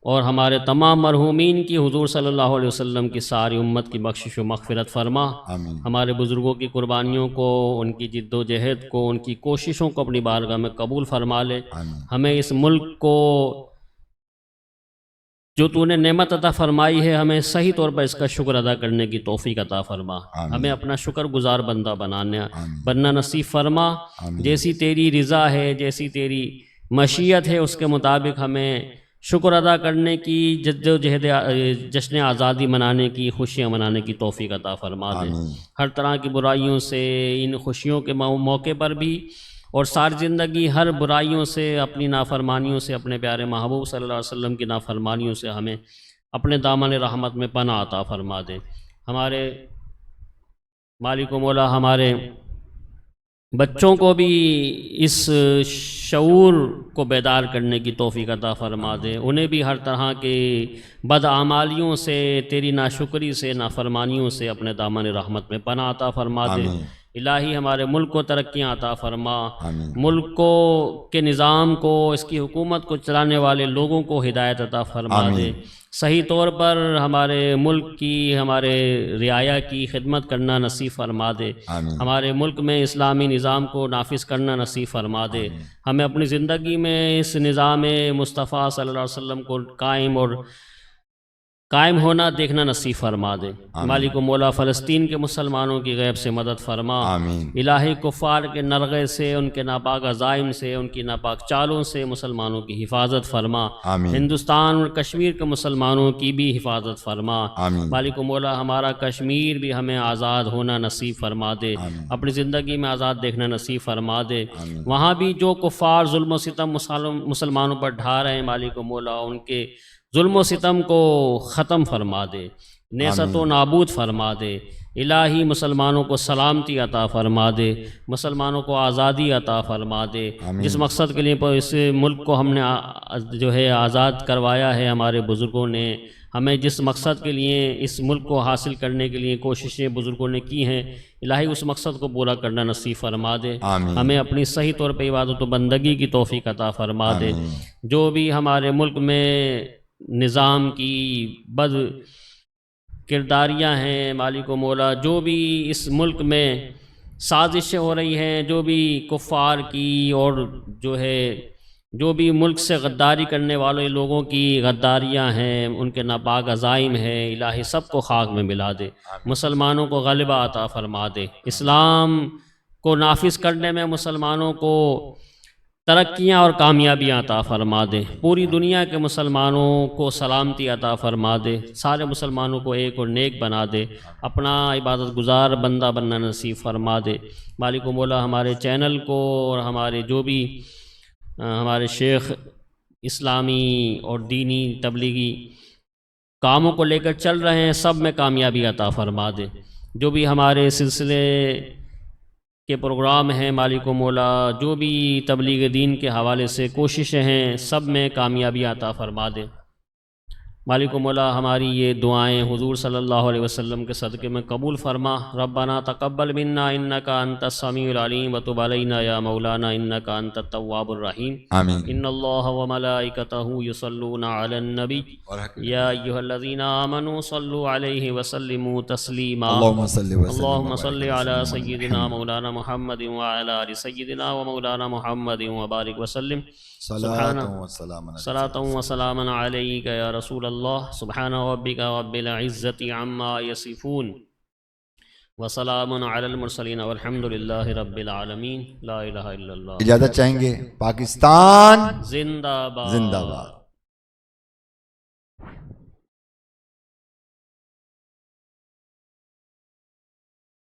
اور ہمارے تمام مرحومین کی حضور صلی اللہ علیہ وسلم کی ساری امت کی بخشش و مغفرت فرما۔ آمین۔ ہمارے بزرگوں کی قربانیوں کو، ان کی جد و جہد کو، ان کی کوششوں کو اپنی بارگاہ میں قبول فرما لے۔ آمین۔ ہمیں اس ملک کو جو تو نے نعمت عطا فرمائی ہے، ہمیں صحیح طور پر اس کا شکر ادا کرنے کی توفیق عطا فرما۔ آمین۔ ہمیں اپنا شکر گزار بندہ آمین۔ بننا نصیب فرما۔ آمین۔ جیسی تیری رضا ہے، جیسی تیری مشیت ہے، اس کے مطابق ہمیں شکر ادا کرنے کی، جد و جہد جشن آزادی منانے کی، خوشیاں منانے کی توفیق عطا فرما دے۔ آمین۔ ہر طرح کی برائیوں سے، ان خوشیوں کے موقع پر بھی اور ساری زندگی ہر برائیوں سے، اپنی نافرمانیوں سے، اپنے پیارے محبوب صلی اللہ علیہ وسلم کی نافرمانیوں سے ہمیں اپنے دامن رحمت میں پناہ عطا فرما دے۔ ہمارے مالک و مولا ہمارے بچوں کو بھی اس شعور کو بیدار کرنے کی توفیق عطا فرما دے، انہیں بھی ہر طرح کے بدعمالیوں سے، تیری ناشکری سے، نافرمانیوں سے اپنے دامن رحمت میں پناہ عطا فرما دے۔ آمین۔ الہی ہمارے ملک کو ترقیاں عطا فرما، آمین۔ ملک کو کے نظام کو، اس کی حکومت کو چلانے والے لوگوں کو ہدایت عطا فرما آمین۔ دے، صحیح طور پر ہمارے ملک کی، ہمارے رعایا کی خدمت کرنا نصیب فرما دے، آمین۔ ہمارے ملک میں اسلامی نظام کو نافذ کرنا نصیب فرما دے، ہمیں اپنی زندگی میں اس نظام مصطفیٰ صلی اللہ علیہ وسلم کو قائم ہونا دیکھنا نصیب فرما دے۔ مالک و مولا فلسطین کے مسلمانوں کی غیب سے مدد فرما، آمین۔ الہی کفار کے نرغے سے، ان کے ناپاک عزائم سے، ان کی ناپاک چالوں سے مسلمانوں کی حفاظت فرما۔ آمین۔ ہندوستان اور کشمیر کے مسلمانوں کی بھی حفاظت فرما۔ آمین۔ مالک و مولا ہمارا کشمیر بھی ہمیں آزاد ہونا نصیب فرما دے، آمین۔ اپنی زندگی میں آزاد دیکھنا نصیب فرما دے۔ آمین۔ وہاں بھی جو کفار ظلم و ستم مسلمانوں پر ڈھا رہے ہیں، مالک و مولا ان کے ظلم و ستم کو ختم فرما دے، نیست و نابود فرما دے۔ الہی مسلمانوں کو سلامتی عطا فرما دے، مسلمانوں کو آزادی عطا فرما دے۔ آمین۔ جس مقصد کے لیے اس ملک کو ہم نے جو ہے آزاد کروایا ہے، ہمارے بزرگوں نے ہمیں جس مقصد کے لیے اس ملک کو حاصل کرنے کے لیے کوششیں بزرگوں نے کی ہیں، الہی اس مقصد کو پورا کرنا نصیب فرما دے۔ آمین۔ ہمیں اپنی صحیح طور پہ عبادت و بندگی کی توفیق عطا فرما دے۔ آمین۔ جو بھی ہمارے ملک میں نظام کی بد کرداریاں ہیں، مالک و مولا جو بھی اس ملک میں سازشیں ہو رہی ہیں، جو بھی کفار کی اور جو بھی ملک سے غداری کرنے والے لوگوں کی غداریاں ہیں، ان کے ناپاک عزائم ہیں، الہی سب کو خاک میں ملا دے، مسلمانوں کو غلبہ عطا فرما دے، اسلام کو نافذ کرنے میں مسلمانوں کو ترقیاں اور کامیابیاں عطا فرما دے، پوری دنیا کے مسلمانوں کو سلامتی عطا فرما دے، سارے مسلمانوں کو ایک اور نیک بنا دے، اپنا عبادت گزار بندہ بننا نصیب فرما دے۔ مالک و مولا ہمارے چینل کو اور ہمارے جو بھی ہمارے شیخ اسلامی اور دینی تبلیغی کاموں کو لے کر چل رہے ہیں، سب میں کامیابی عطا فرما دے۔ جو بھی ہمارے سلسلے کے پروگرام ہیں، مالک و مولا جو بھی تبلیغ دین کے حوالے سے کوششیں ہیں، سب میں کامیابی عطا فرما دے۔ مالک و مولا ہماری یہ دعائیں حضور صلی اللہ علیہ وسلم کے صدقے میں قبول فرما. ربنا تقبل منا انک انت السمیع العلیم وتب علینا یا مولانا انک انت التواب الرحیم. آمین. ان اللہ وملائکتہ یصلون علی النبی یا ایھا الذین آمنوا صلوا علیہ وسلموا تسلیما. اللهم صل وسلم اللهم صل وبارك على وسلم سيدنا مولانا محمد وعلى آل سيدنا ومولانا محمد وبارك وسلم. صلاة وسلام على صلاة وسلام عليك يا رسول الله. سبحان ربك رب العزة عما يصفون وسلام على المرسلين والحمد لله رب العالمين. لا إله إلا الله. اجازت چاہیں گے. پاکستان زندہ باد. زندہ باد.